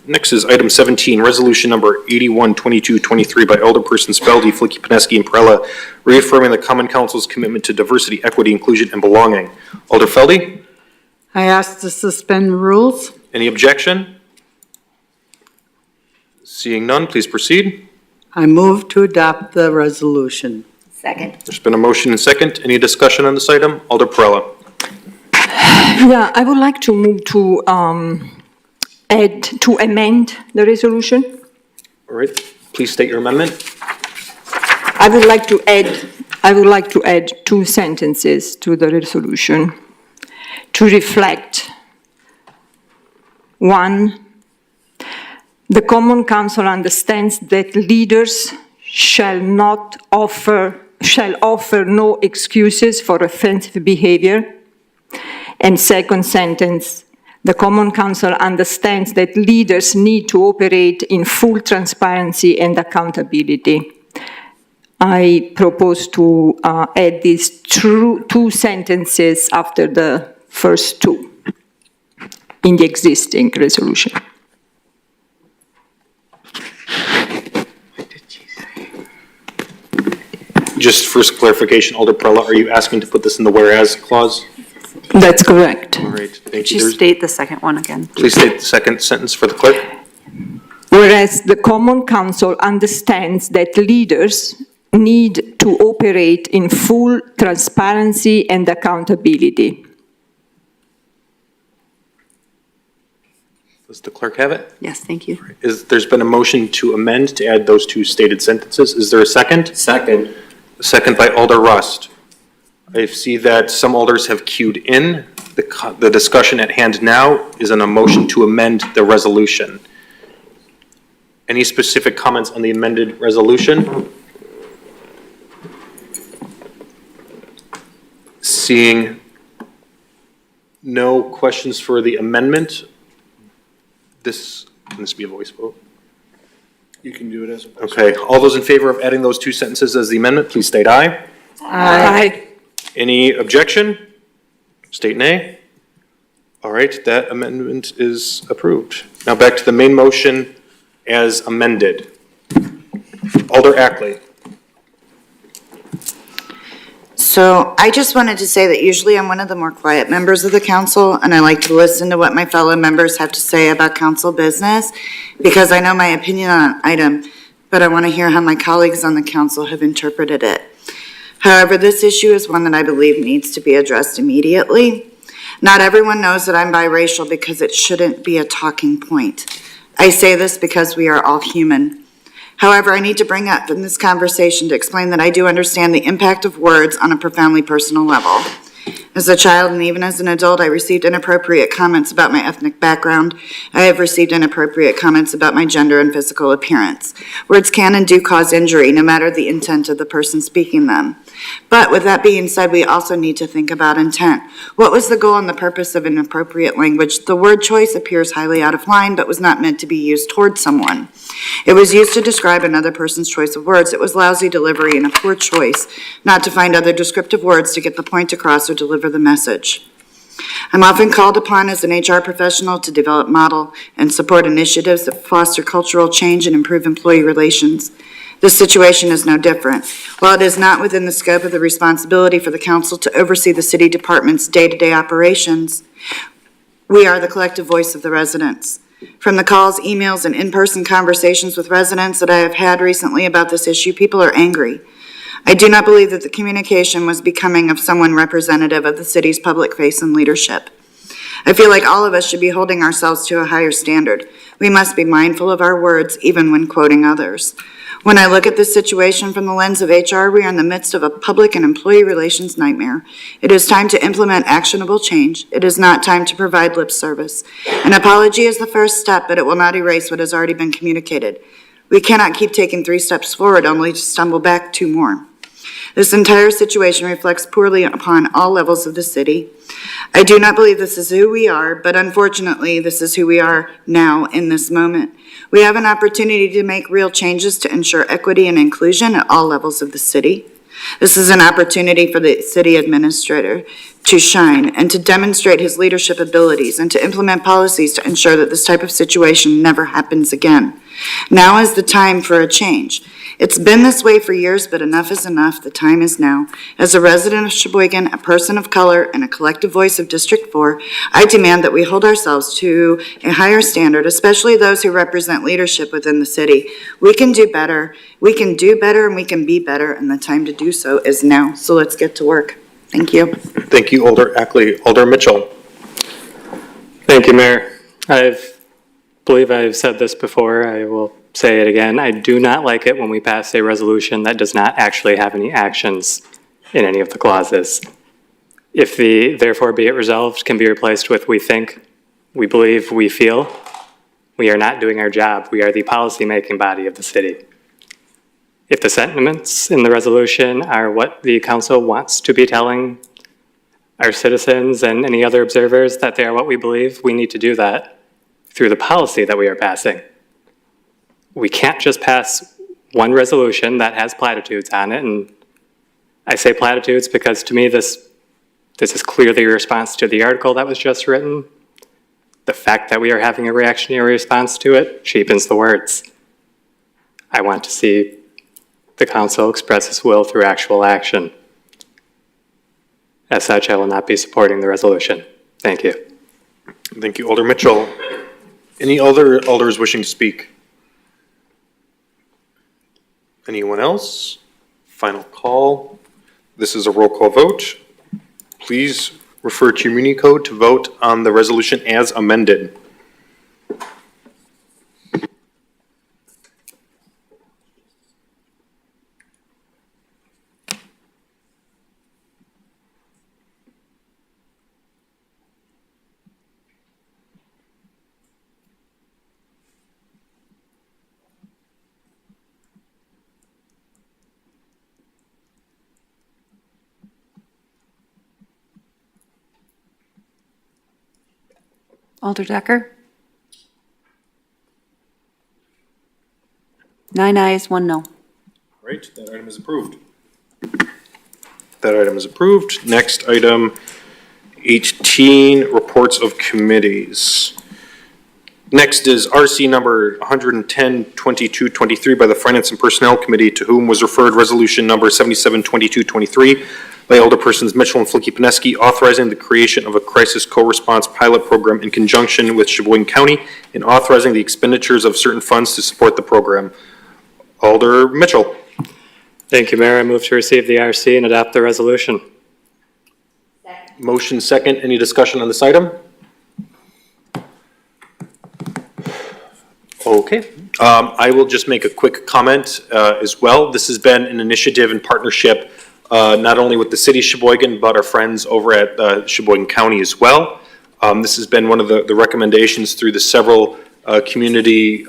Next is item 17, resolution number 812223 by Alderpersons Feldy, Flicky-Pineski, and Perella, reaffirming the Common Council's commitment to diversity, equity, inclusion, and belonging. Alder Feldy, I ask to suspend rules. any objection? Seeing none, please proceed. I move to adopt the resolution. Second. There's been a motion and second. Any discussion on this item? Alder Perella. Yeah, I would like to move to amend the resolution. All right, please state your amendment. I would like to add 2 sentences to the resolution to reflect: 1, the Common Council understands that leaders shall offer no excuses for offensive behavior. And second sentence, the Common Council understands that leaders need to operate in full transparency and accountability. I propose to add these 2 sentences after the first 2 in the existing resolution. Just for clarification, Alder Perella, are you asking to put this in the whereas clause? That's correct. All right, thank Could you. you state the second one again? Please state the second sentence for the clerk. Whereas the Common Council understands that leaders need to operate in full transparency and accountability. Does the clerk have it? Yes, thank you. There's been a motion to amend to add those two stated sentences. Is there a second? Second. Second by Alder Rust. I see that some alders have queued in. The discussion at hand now is on a motion to amend the resolution. Any specific comments on the amended resolution? Seeing no questions for the amendment, can this be a voice vote? You can do it as a voice. Okay, all those in favor of adding those two sentences as the amendment, please state aye. Aye. Any objection? State nay. All right, that amendment is approved. Now back to the main motion as amended. Alder Ackley. So I just wanted to say that usually I'm one of the more quiet members of the council, and I like to listen to what my fellow members have to say about council business, because I know my opinion on an item, but I want to hear how my colleagues on the council have interpreted it. However, this issue is one that I believe needs to be addressed immediately. Not everyone knows that I'm biracial because it shouldn't be a talking point. I say this because we are all human. However, I need to bring up in this conversation to explain that I do understand the impact of words on a profoundly personal level. As a child and even as an adult, I received inappropriate comments about my ethnic background. I have received inappropriate comments about my gender and physical appearance. Words can and do cause injury, no matter the intent of the person speaking them. But with that being said, we also need to think about intent. What was the goal and the purpose of inappropriate language? The word choice appears highly out of line, but was not meant to be used towards someone. It was used to describe another person's choice of words. It was lousy delivery and a poor choice, not to find other descriptive words to get the point across or deliver the message. I'm often called upon as an HR professional to develop, model, and support initiatives that foster cultural change and improve employee relations. This situation is no different. While it is not within the scope of the responsibility for the council to oversee the city department's day-to-day operations, we are the collective voice of the residents. From the calls, emails, and in-person conversations with residents that I have had recently about this issue, people are angry. I do not believe that the communication was becoming of someone representative of the city's public face and leadership. I feel like all of us should be holding ourselves to a higher standard. We must be mindful of our words, even when quoting others. When I look at this situation from the lens of HR, we are in the midst of a public and employee relations nightmare. It is time to implement actionable change. It is not time to provide lip service. An apology is the first step, but it will not erase what has already been communicated. We cannot keep taking 3 steps forward only to stumble back 2 more. This entire situation reflects poorly upon all levels of the city. I do not believe this is who we are, but unfortunately, this is who we are now in this moment. We have an opportunity to make real changes to ensure equity and inclusion at all levels of the city. This is an opportunity for the city administrator to shine and to demonstrate his leadership abilities and to implement policies to ensure that this type of situation never happens again. Now is the time for a change. It's been this way for years, but enough is enough. The time is now. As a resident of Sheboygan, a person of color, and a collective voice of District 4, I demand that we hold ourselves to a higher standard, especially those who represent leadership within the city. We can do better. We can do better, and we can be better, and the time to do so is now. So let's get to work. Thank you. Thank you, Alder Ackley. Alder Mitchell. Thank you, Mayor. I believe I've said this before. I will say it again. I do not like it when we pass a resolution that does not actually have any actions in any of the clauses. If the "therefore be it resolved" can be replaced with "we think," "we believe," "we feel," we are not doing our job. We are the policy-making body of the city. If the sentiments in the resolution are what the council wants to be telling our citizens and any other observers that they are what we believe, we need to do that through the policy that we are passing. We can't just pass one resolution that has platitudes on it, and I say platitudes because to me this is clearly a response to the article that was just written. The fact that we are having a reactionary response to it cheapens the words. I want to see the council express its will through actual action. As such, I will not be supporting the resolution. Thank you. Thank you, Alder Mitchell. Any other alders wishing to speak? Anyone else? Final call. This is a roll call vote. Please refer to your muni code to vote on the resolution as amended. Alder Decker? 9 ayes, 1 no. All right, that item is approved. That item is approved. Next item, 18, reports of committees. Next is RC number 110-2223 by the Finance and Personnel Committee, to whom was referred resolution number 77-2223 by Alderpersons Mitchell and Flicky-Pineski, authorizing the creation of a crisis co-response pilot program in conjunction with Sheboygan County and authorizing the expenditures of certain funds to support the program. Alder Mitchell. Thank you, Mayor. I move to receive the RC and adopt the resolution. Motion second. Any discussion on this item? Okay. I will just make a quick comment as well. This has been an initiative in partnership not only with the city of Sheboygan, but our friends over at Sheboygan County as well. This has been one of the recommendations through the several community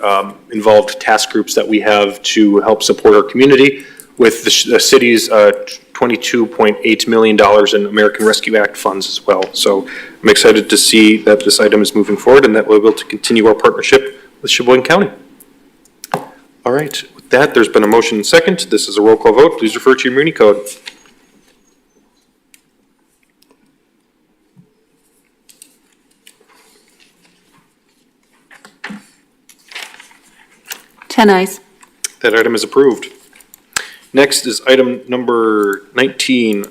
involved task groups that we have to help support our community with the city's $22.8 million in American Rescue Act funds as well. So I'm excited to see that this item is moving forward and that we're able to continue our partnership with Sheboygan County. All right, with that, there's been a motion and second. This is a roll call vote. Please refer to your Muni code. Ten ayes. That item is approved. Next is item number 19,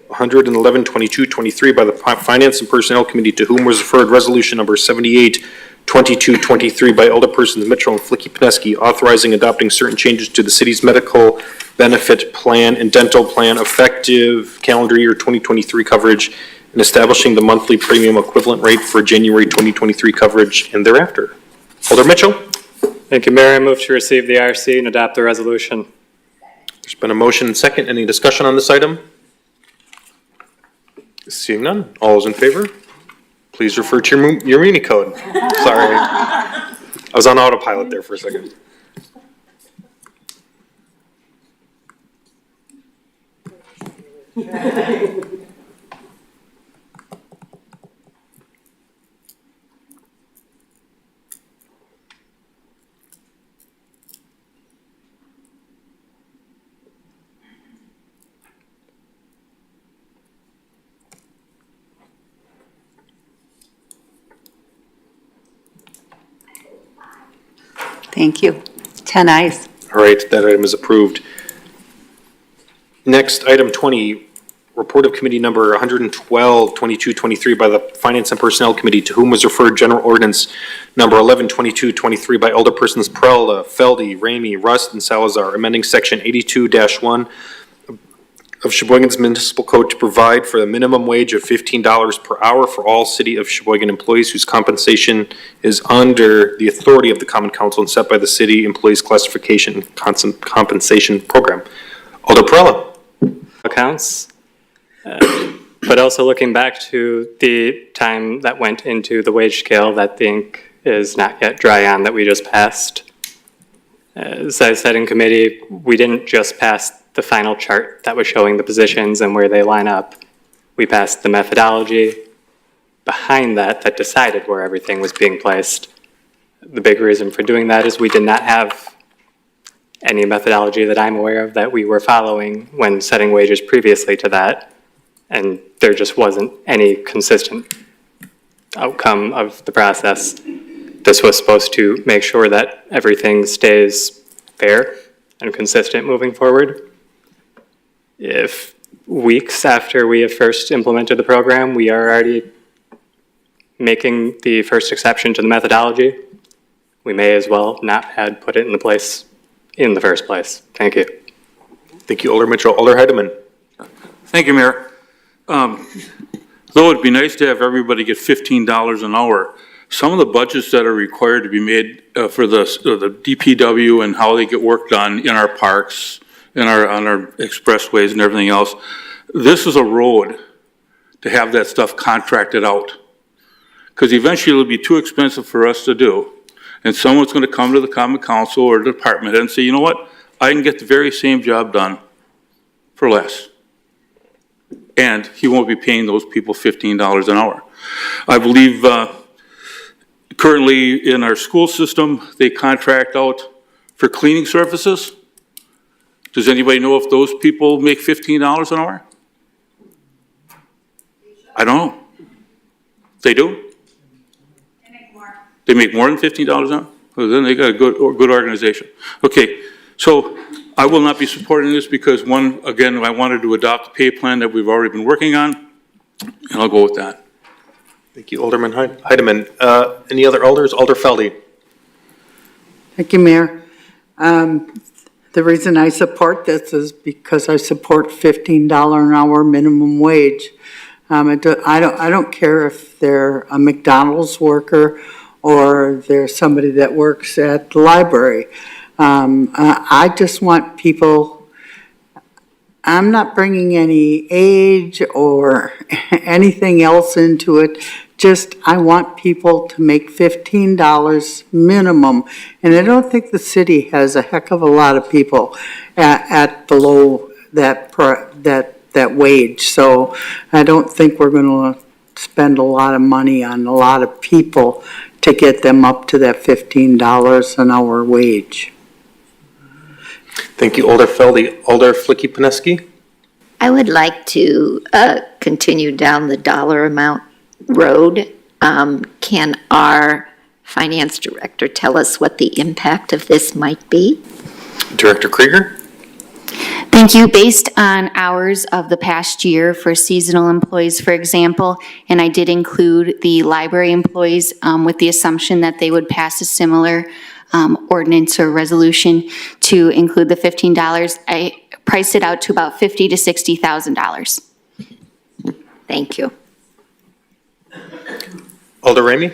111-2223 by the Finance and Personnel Committee, to whom was referred resolution number 78-2223 by Alderpersons Mitchell and Flicky-Pineski, authorizing adopting certain changes to the city's medical benefit plan and dental plan effective calendar year 2023 coverage and establishing the monthly premium equivalent rate for January 2023 coverage and thereafter. Alder Mitchell. Thank you, Mayor. I move to receive the RC and adopt the resolution. There's been a motion and second. Any discussion on this item? Seeing none. All those in favor? Please refer to your Muni code. Sorry. I was on autopilot there for a second. Thank you. 10 ayes. All right, that item is approved. Next, item 20, report of committee number 112-2223 by the Finance and Personnel Committee, to whom was referred general ordinance number 11-2223 by Alderpersons Peralta, Feldy, Ramey, Rust, and Salazar, amending section 82-1 of Sheboygan's Municipal Code to provide for a minimum wage of $15 per hour for all City of Sheboygan employees whose compensation is under the authority of the Common Council and set by the City Employees Classification Compensation Program. Alder Perella. Accounts, but also looking back to the time that went into the wage scale that the ink is not yet dry on that we just passed. As I said in committee, we didn't just pass the final chart that was showing the positions and where they line up. We passed the methodology behind that decided where everything was being placed. The big reason for doing that is we did not have any methodology that I'm aware of that we were following when setting wages previously to that, and there just wasn't any consistent outcome of the process. This was supposed to make sure that everything stays fair and consistent moving forward. If weeks after we have first implemented the program, we are already making the first exception to the methodology, we may as well not had put it in the place in the first place. Thank you. Thank you, Alder Mitchell. Alder Heidemann. Thank you, Mayor. Though it'd be nice to have everybody get $15 an hour, some of the budgets that are required to be made for the DPW and how they get work done in our parks, on our expressways and everything else, this is a road to have that stuff contracted out. Because eventually it'll be too expensive for us to do. And someone's going to come to the Common Council or the department and say, you know what, I can get the very same job done for less. And he won't be paying those people $15 an hour. I believe currently in our school system, they contract out for cleaning services. Does anybody know if those people make $15 an hour? I don't know. They do? They make more than $15 an hour? Well, then they got a good organization. Okay, so I will not be supporting this because again, I wanted to adopt a pay plan that we've already been working on, and I'll go with that. Thank you, Alderman Heidemann. Any other alders? Alder Feldy. Thank you, Mayor. The reason I support this is because I support $15 an hour minimum wage. I don't care if they're a McDonald's worker or there's somebody that works at the library. I just want people, I'm not bringing any age or anything else into it. Just, I want people to make $15 minimum. And I don't think the city has a heck of a lot of people at below that wage. So I don't think we're going to spend a lot of money on a lot of people to get them up to that $15 an hour wage. Thank you, Alder Feldy. Alder Flicky-Pineski? I would like to continue down the dollar amount road. Can our finance director tell us what the impact of this might be? Director Krieger? Thank you. Based on hours of the past year for seasonal employees, for example, and I did include the library employees with the assumption that they would pass a similar ordinance or resolution to include the $15, I priced it out to about $50,000 to $60,000. Thank you. Alder Ramey?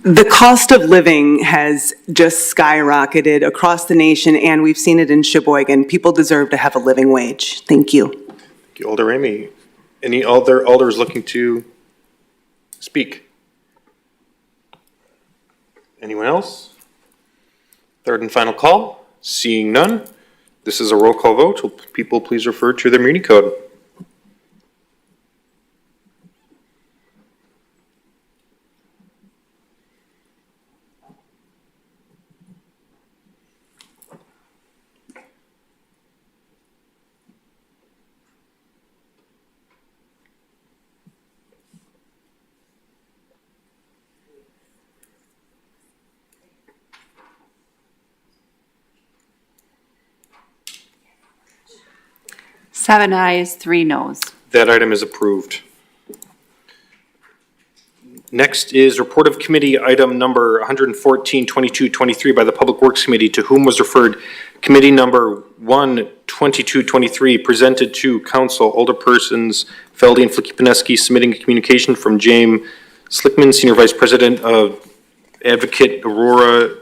The cost of living has just skyrocketed across the nation, and we've seen it in Sheboygan. People deserve to have a living wage. Thank you. Thank you, Alder Ramey. Any other alders looking to speak? Anyone else? Third and final call. Seeing none, this is a roll call vote. Will people please refer to their Muni code? Seven ayes, 3 noes. That item is approved. Next is report of committee item number 114-2223 by the Public Works Committee, to whom was referred committee number 1-2223, presented to council. Alderpersons Feldy and Flicky-Pineski submitting a communication from James Slickman, Senior Vice President of Advocate Aurora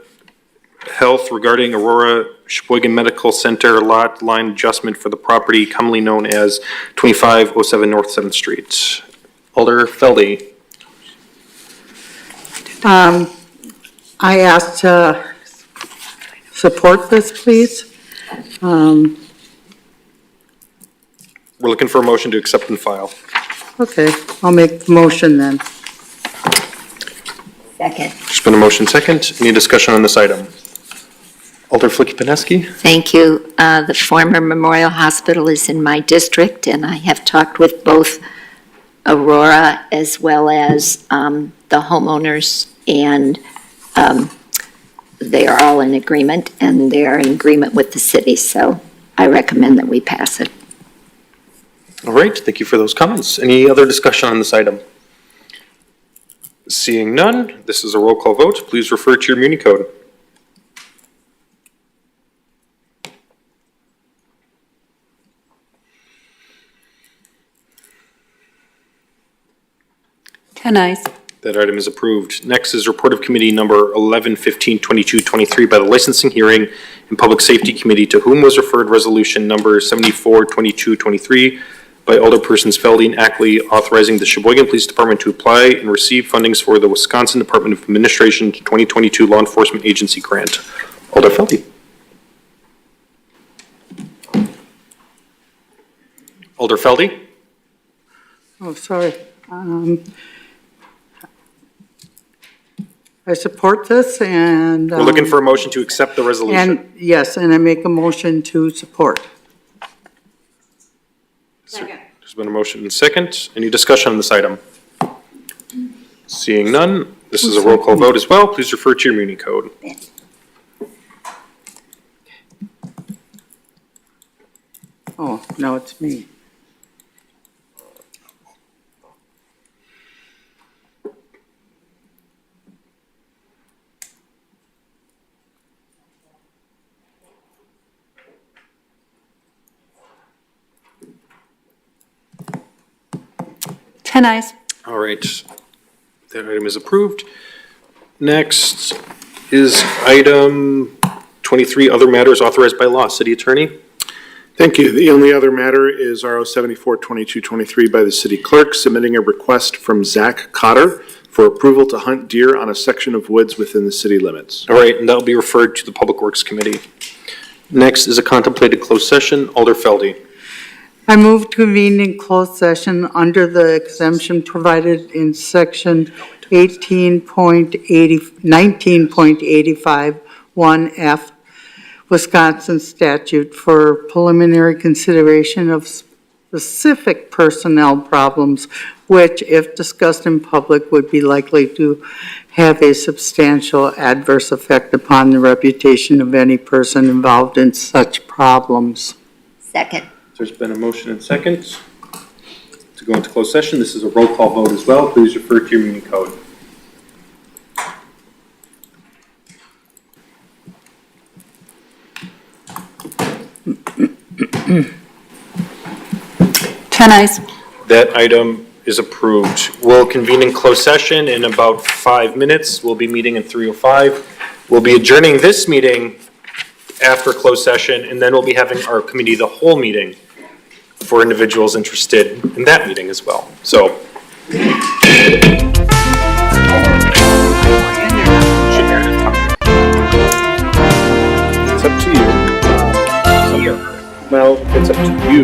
Health, regarding Aurora Sheboygan Medical Center lot line adjustment for the property commonly known as 2507 North 7th Street. Alder Feldy. I ask to support this, please. We're looking for a motion to accept and file. Okay, I'll make the motion then. Second. There's been a motion second. Any discussion on this item? Alder Flicky-Pineski? Thank you. The former Memorial Hospital is in my district, and I have talked with both Aurora as well as the homeowners, and they are all in agreement, and they are in agreement with the city, so I recommend that we pass it. All right, thank you for those comments. Any other discussion on this item? Seeing none, this is a roll call vote. Please refer to your Muni code. Ten ayes. That item is approved. Next is report of committee number 11-15-2223 by the Licensing Hearing and Public Safety Committee, to whom was referred resolution number 74-2223 by Alderpersons Feldy and Ackley, authorizing the Sheboygan Police Department to apply and receive fundings for the Wisconsin Department of Administration 2022 Law Enforcement Agency Grant. Alder Feldy. Alder Feldy? Oh, sorry. I support this and. We're looking for a motion to accept the resolution. And, yes, and I make a motion to support. There's been a motion and second. Any discussion on this item? Seeing none, this is a roll call vote as well. Please refer to your Muni code. Oh, now it's me. Ten eyes. All right, that item is approved. Next is item 23, other matters authorized by law. City Attorney? Thank you. The only other matter is RO 74-2223 by the city clerk submitting a request from Zach Cotter for approval to hunt deer on a section of woods within the city limits. All right, and that'll be referred to the Public Works Committee. Next is a contemplated closed session. Alder Feldy. I move to convene in closed session under the exemption provided in section 19.85 1F Wisconsin statute for preliminary consideration of specific personnel problems, which, if discussed in public, would be likely to have a substantial adverse effect upon the reputation of any person involved in such problems. Second. There's been a motion and second to go into closed session. This is a roll call vote as well. Please refer to your Muni code. Ten eyes. That item is approved. We'll convene in closed session in about 5 minutes. We'll be meeting in 3:05. We'll be adjourning this meeting after closed session, and then we'll be having our committee, the whole meeting, for individuals interested in that meeting as well. So. It's up to you. Well, it's up to you.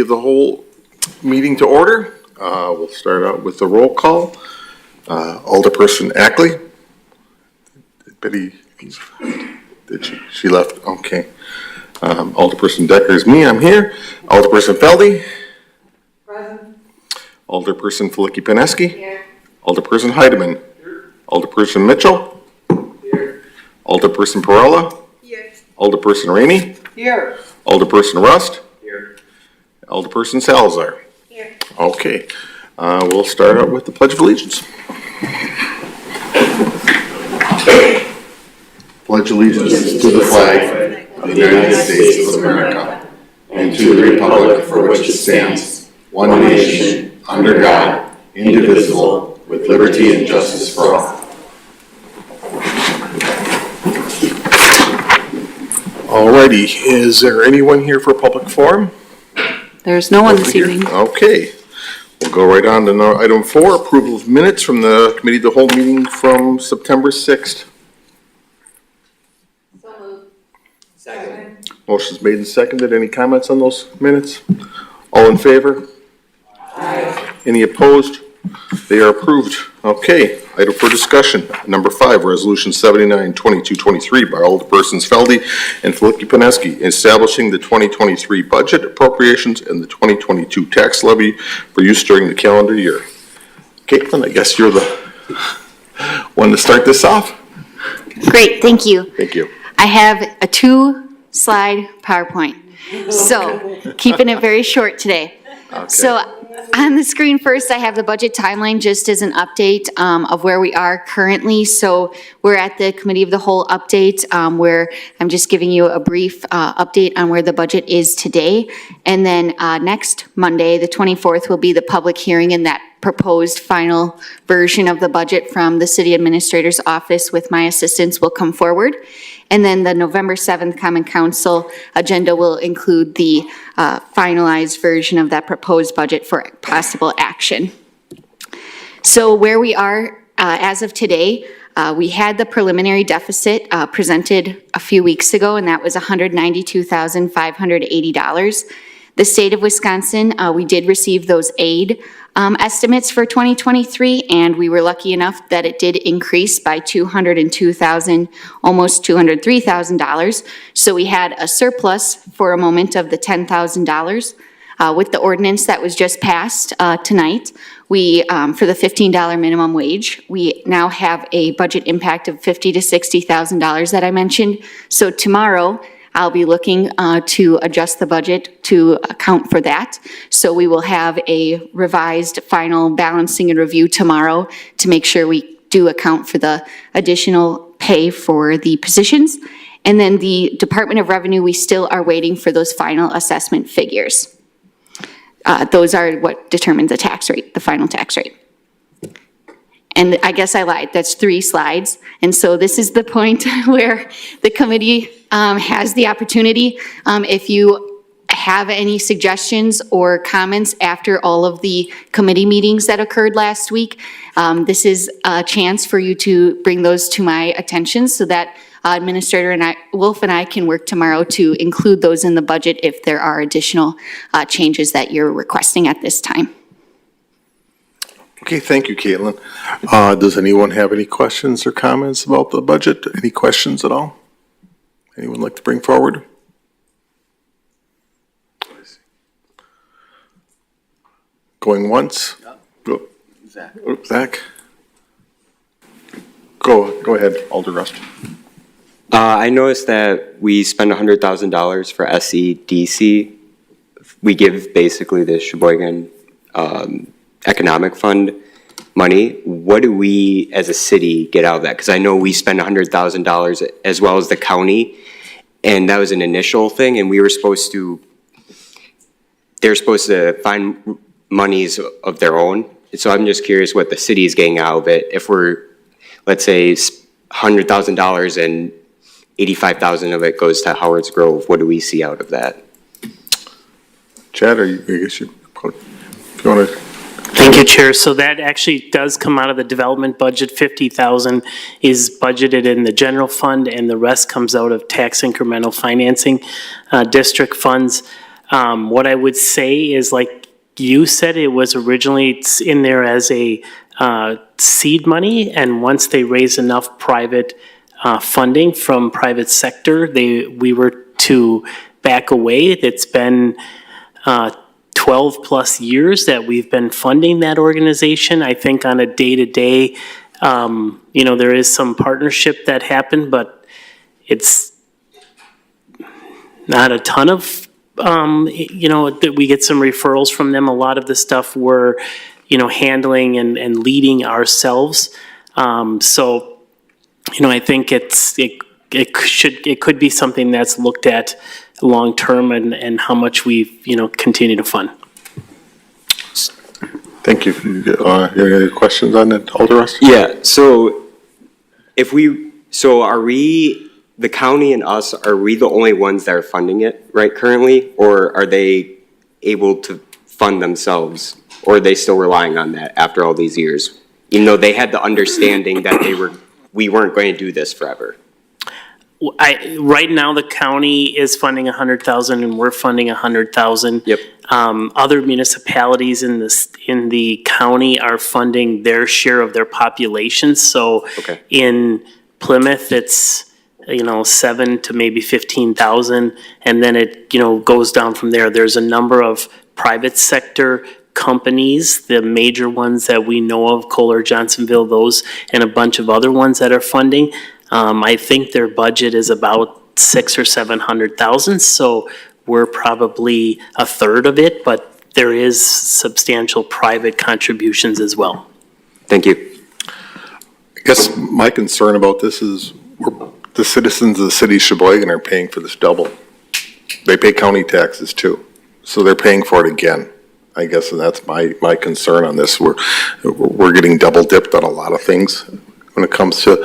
of the Whole meeting to order. We'll start out with the roll call. Alderperson Ackley. Betty, did she left? Okay. Alderperson Decker is me, I'm here. Alderperson Feldy. Present. Alderperson Filicki-Pineski. Here. Alderperson Heidemann. Here. Alderperson Mitchell. Here. Alderperson Perella. Here. Alderperson Rainey. Here. Alderperson Rust. Here. Alderperson Salazar. Here. Okay. We'll start out with the Pledge of Allegiance. Pledge allegiance to the flag of the United States of America and to the republic for which it stands, one nation, under God, indivisible, with liberty and justice for all. Alrighty, is there anyone here for public forum? There's no one this evening. Okay, we'll go right on to item 4, approval of minutes from the Committee of the Whole meeting from September 6th. So moved. Second. Motion's made and seconded. Any comments on those minutes? All in favor? Aye. Any opposed? They are approved. Okay, item for discussion. Number 5, Resolution 79-2223 by Alderpersons Feldy and Filicki-Pineski, establishing the 2023 budget appropriations and the 2022 tax levy for use during the calendar year. Caitlin, I guess you're the one to start this off. Great, thank you. Thank you. I have a 2-slide PowerPoint, so keeping it very short today. Okay. So on the screen first, I have the budget timeline just as an update of where we are currently. So we're at the Committee of the Whole update where I'm just giving you a brief update on where the budget is today. And then next Monday, the 24th, will be the public hearing in that proposed final version of the budget from the City Administrator's Office with my assistance will come forward. And then the November 7th Common Council agenda will include the finalized version of that proposed budget for possible action. So where we are as of today, we had the preliminary deficit presented a few weeks ago, and that was $192,580. The state of Wisconsin, we did receive those aid estimates for 2023, and we were lucky enough that it did increase by $202,000, almost $203,000. So we had a surplus for a moment of the $10,000. With the ordinance that was just passed tonight, we, for the $15 minimum wage, we now have a budget impact of $50,000 to $60,000 that I mentioned. So tomorrow, I'll be looking to adjust the budget to account for that. So we will have a revised final balancing and review tomorrow to make sure we do account for the additional pay for the positions. And then the Department of Revenue, we still are waiting for those final assessment figures. Those are what determines the tax rate, the final tax rate. And I guess I lied, that's 3 slides. And so this is the point where the committee has the opportunity. If you have any suggestions or comments after all of the committee meetings that occurred last week, this is a chance for you to bring those to my attention so that Administrator Wolf and I can work tomorrow to include those in the budget if there are additional changes that you're requesting at this time. Okay, thank you, Caitlin. Does anyone have any questions or comments about the budget? Any questions at all? Anyone like to bring forward? Going once? Go. Zach. Zach? Go ahead, Alder Rust. I noticed that we spend $100,000 for SEDC. We give basically the Sheboygan Economic Fund money. What do we as a city get out of that? Because I know we spend $100,000 as well as the county, and that was an initial thing, and we were supposed to, they're supposed to find monies of their own. So I'm just curious what the city is getting out of it. If we're, let's say, $100,000 and $85,000 of it goes to Howard's Grove, what do we see out of that? Chad, I guess you want to. Thank you, Chair. So that actually does come out of the development budget. $50,000 is budgeted in the general fund, and the rest comes out of tax incremental financing district funds. What I would say is, like you said, it was originally in there as a seed money, and once they raise enough private funding from private sector, we were to back away. It's been 12 plus years that we've been funding that organization. I think on a day-to-day, there is some partnership that happened, but it's not a ton of, that we get some referrals from them. A lot of the stuff we're, handling and leading ourselves. So, I think it could be something that's looked at long-term and how much we, continue to fund. Thank you. Any questions on that, Alder Rust? Yeah, so are we, the county and us, are we the only ones that are funding it right currently? Or are they able to fund themselves? Or are they still relying on that after all these years? Even though they had the understanding that we weren't going to do this forever. Right now, the county is funding 100,000 and we're funding 100,000. Yep. Other municipalities in the county are funding their share of their population. So in Plymouth, it's 7 to maybe 15,000, and then it goes down from there. There's a number of private sector companies, the major ones that we know of, Kohler, Johnsonville, those, and a bunch of other ones that are funding. I think their budget is about 600,000 or 700,000, so we're probably a third of it, but there is substantial private contributions as well. Thank you. I guess my concern about this is the citizens of the city of Sheboygan are paying for this double. They pay county taxes too, so they're paying for it again. I guess, and that's my concern on this. We're getting double dipped on a lot of things when it comes to,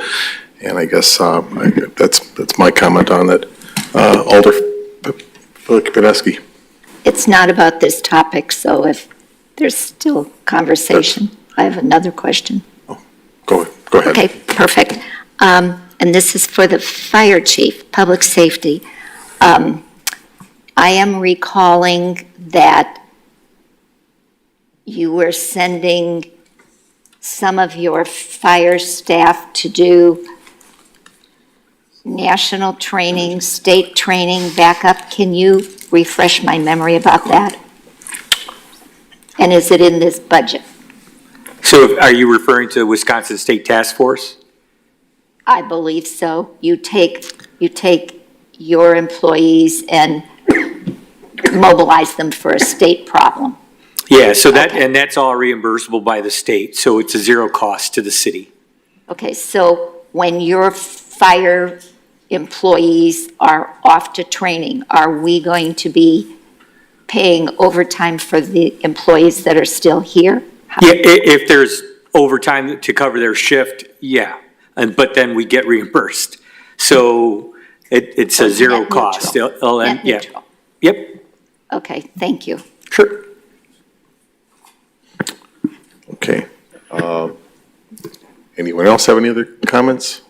and I guess that's my comment on it. Alder Kapineski. It's not about this topic, so if there's still conversation, I have another question. Go ahead. Okay, perfect. And this is for the fire chief, public safety. I am recalling that you were sending some of your fire staff to do national training, state training, backup. Can you refresh my memory about that? And is it in this budget? So are you referring to the Wisconsin State Task Force? I believe so. You take your employees and mobilize them for a state problem. Yeah, so that's all reimbursable by the state, so it's a zero cost to the city. Okay, so when your fire employees are off to training, are we going to be paying overtime for the employees that are still here? Yeah, if there's overtime to cover their shift, yeah, but then we get reimbursed. So it's a zero cost. Net neutral. Yep. Okay, thank you. Sure. Okay. Anyone else have any other comments?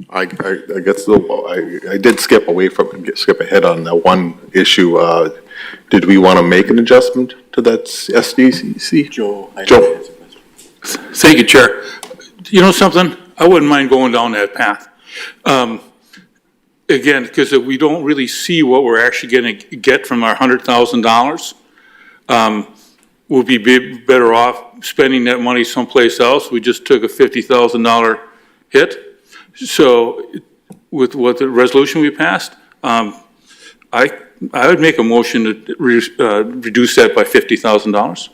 I guess I did skip ahead on that one issue. Did we want to make an adjustment to that SDCC? Joe. Thank you, Chair. You know something? I wouldn't mind going down that path. Again, because if we don't really see what we're actually going to get from our $100,000, we'll be better off spending that money someplace else. We just took a $50,000 hit. So with what the resolution we passed, I would make a motion to reduce that by $50,000.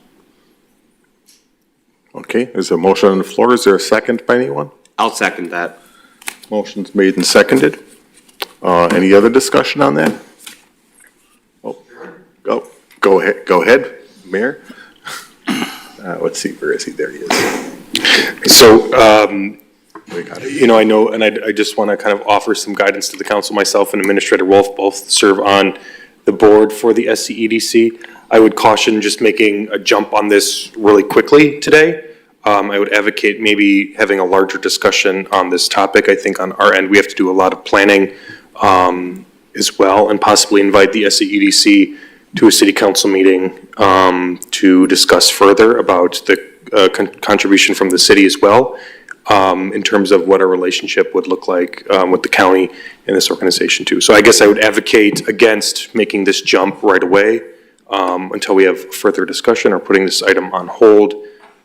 Okay, there's a motion on the floor. Is there a second by anyone? I'll second that. Motion's made and seconded. Any other discussion on that? Oh, go ahead, Mayor. Let's see, where is he? There he is. So, I know, and I just want to kind of offer some guidance to the council. Myself and Administrator Wolf both serve on the board for the SCEDC. I would caution just making a jump on this really quickly today. I would advocate maybe having a larger discussion on this topic. I think on our end, we have to do a lot of planning as well, and possibly invite the SEEDC to a city council meeting to discuss further about the contribution from the city as well, in terms of what our relationship would look like with the county and this organization too. So I guess I would advocate against making this jump right away until we have further discussion, or putting this item on hold.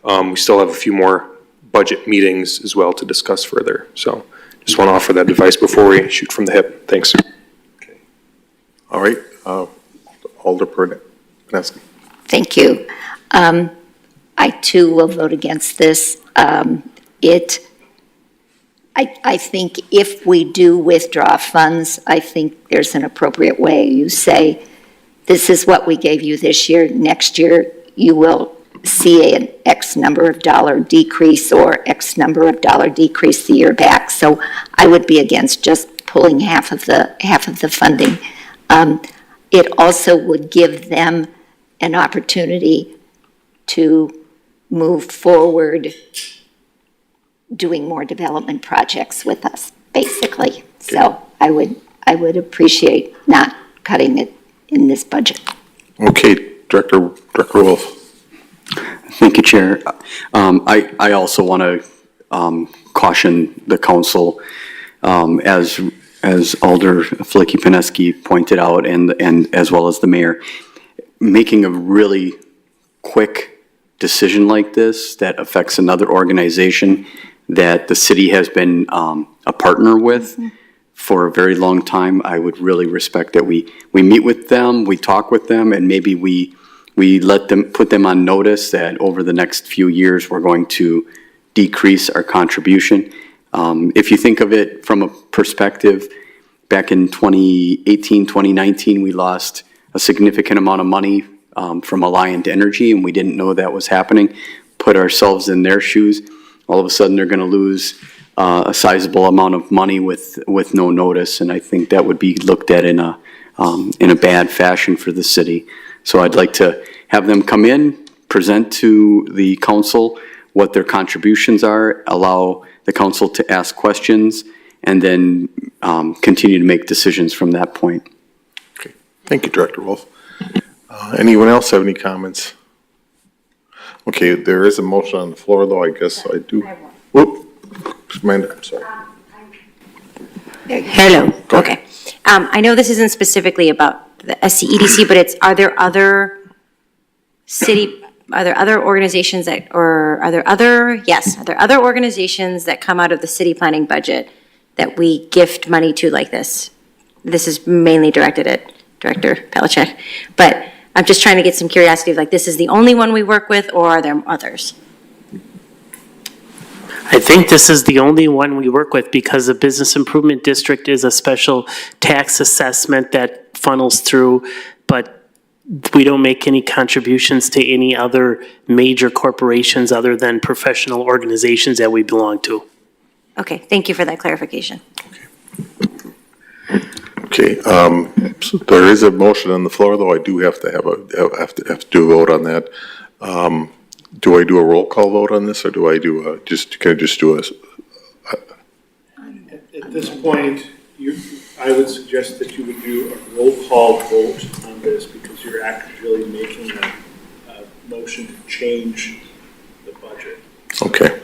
We still have a few more budget meetings as well to discuss further. So just want to offer that advice before we shoot from the hip. Thanks. All right, Alderperson Paneski. Thank you. I too will vote against this. I think if we do withdraw funds, I think there's an appropriate way. You say, this is what we gave you this year. Next year, you will see an X number of dollar decrease or X number of dollar decrease the year back. So I would be against just pulling half of the funding. It also would give them an opportunity to move forward doing more development projects with us, basically. So I would appreciate not cutting it in this budget. Okay, Director Wolf. Thank you, Chair. I also want to caution the council, as Alder Flicky-Paneski pointed out, and as well as the mayor, making a really quick decision like this that affects another organization that the city has been a partner with for a very long time. I would really respect that we meet with them, we talk with them, and maybe we let them, put them on notice that over the next few years, we're going to decrease our contribution. If you think of it from a perspective, back in 2018, 2019, we lost a significant amount of money from Alliant Energy, and we didn't know that was happening. Put ourselves in their shoes. All of a sudden, they're going to lose a sizable amount of money with no notice, and I think that would be looked at in a bad fashion for the city. So I'd like to have them come in, present to the council what their contributions are, allow the council to ask questions, and then continue to make decisions from that point. Okay, thank you, Director Wolf. Anyone else have any comments? Okay, there is a motion on the floor, though. I guess I do. Whoop, Amanda, I'm sorry. Hello, okay. I know this isn't specifically about the SCEDC, but are there other organizations are there other organizations that come out of the city planning budget that we gift money to like this? This is mainly directed at Director Pelichek, but I'm just trying to get some curiosity of like, this is the only one we work with, or are there others? I think this is the only one we work with because the Business Improvement District is a special tax assessment that funnels through, but we don't make any contributions to any other major corporations other than professional organizations that we belong to. Okay, thank you for that clarification. Okay, so there is a motion on the floor, though. I do have to have to do a vote on that. Do I do a roll call vote on this, or do I do can I just do a? At this point, I would suggest that you would do a roll call vote on this because you're actually making a motion to change the budget. Okay.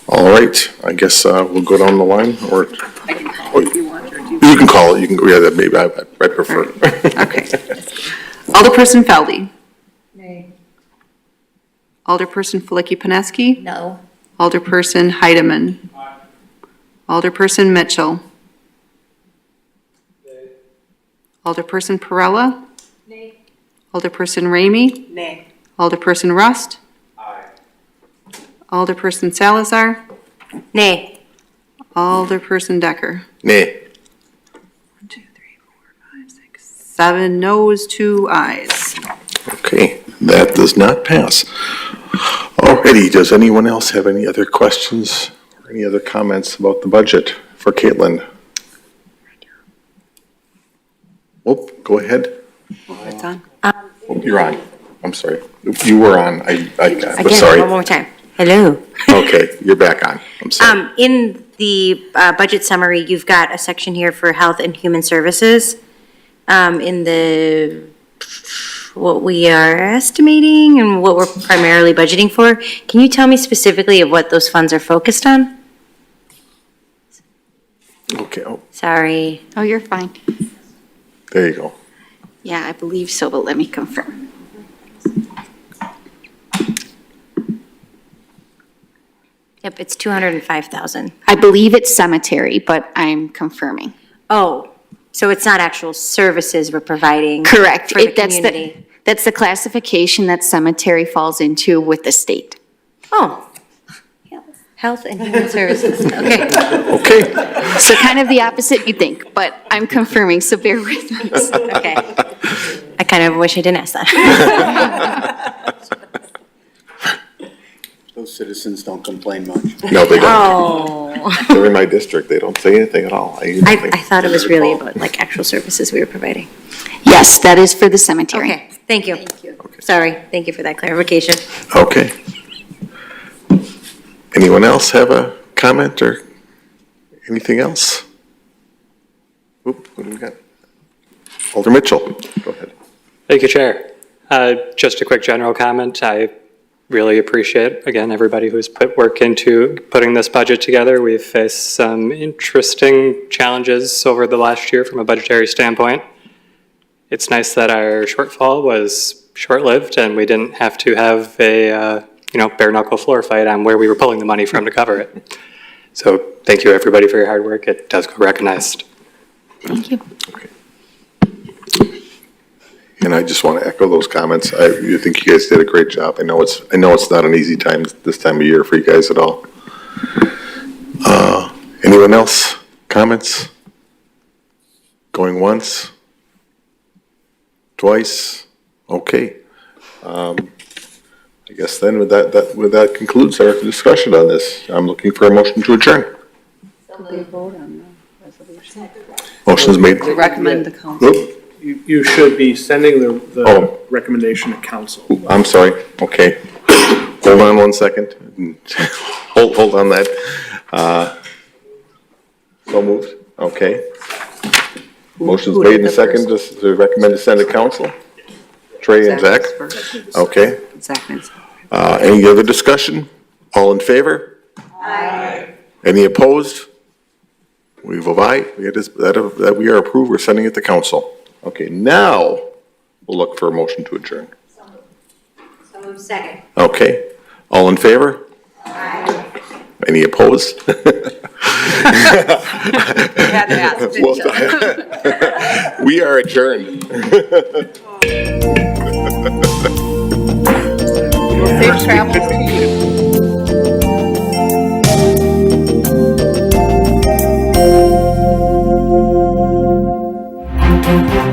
All right, I guess we'll go down the line, or I can call it if you want, or do you? You can call it. You can. Yeah, that maybe I prefer. Okay. Alderperson Feldy. Nay. Alderperson Flicky-Paneski. No. Alderperson Heidemann. Aye. Alderperson Mitchell. Nay. Alderperson Perella. Nay. Alderperson Ramey. Nay. Alderperson Rust. Aye. Alderperson Salazar. Nay. Alderperson Decker. Nay. 7 noes, 2 ayes. Okay, that does not pass. Alrighty, does anyone else have any other questions or any other comments about the budget for Caitlin? Oh, go ahead. It's on. Oh, you're on. I'm sorry. You were on. I Again, sorry. one more time. Hello. Okay, you're back on. I'm sorry. In the budget summary, you've got a section here for Health and Human Services. In the, what we are estimating and what we're primarily budgeting for. Can you tell me specifically of what those funds are focused on? Okay, oh, Sorry. Oh, you're fine. there you go. Yeah, I believe so, but let me confirm. Yep, it's 205,000. I believe it's cemetery, but I'm confirming. Oh, so it's not actual services we're providing? Correct. For the That's community? That's the classification that cemetery falls into with the state. Oh. Health and Human Services, okay. Okay. So kind of the opposite you think, but I'm confirming, so bear with us. Okay. I kind of wish I didn't ask that. Those citizens don't complain much. No, they don't. Oh. They're in my district. They don't say anything at all. I thought it was really about like actual services we were providing. Yes, that is for the cemetery. Okay, thank you. Sorry, thank you for that clarification. Okay. Anyone else have a comment or anything else? Oop, what do we got? Alder Mitchell, go ahead. Thank you, Chair. Just a quick general comment. I really appreciate, again, everybody who's put work into putting this budget together. We've faced some interesting challenges over the last year from a budgetary standpoint. It's nice that our shortfall was short-lived and we didn't have to have a bare knuckle floor fight on where we were pulling the money from to cover it. So thank you, everybody, for your hard work. It does go recognized. Thank you. And I just want to echo those comments. I think you guys did a great job. I know it's not an easy time this time of year for you guys at all. Anyone else? Comments? Going once? Twice? Okay. I guess then with that concludes our discussion on this. I'm looking for a motion to adjourn. Motion's made. To recommend the council. Oop. You should be sending the Oh. recommendation to council. I'm sorry, okay. Hold on 1 second. Hold on that. So moved, okay. Motion's made and second to recommend to send to council. Trey and Zach, okay. Any other discussion? All in favor? Aye. Any opposed? We vote aye. That we are approved, we're sending it to council. Okay, now we'll look for a motion to adjourn. So second. Okay, all in favor? Aye. Any opposed? Well done. We are adjourned. Safe travels to you.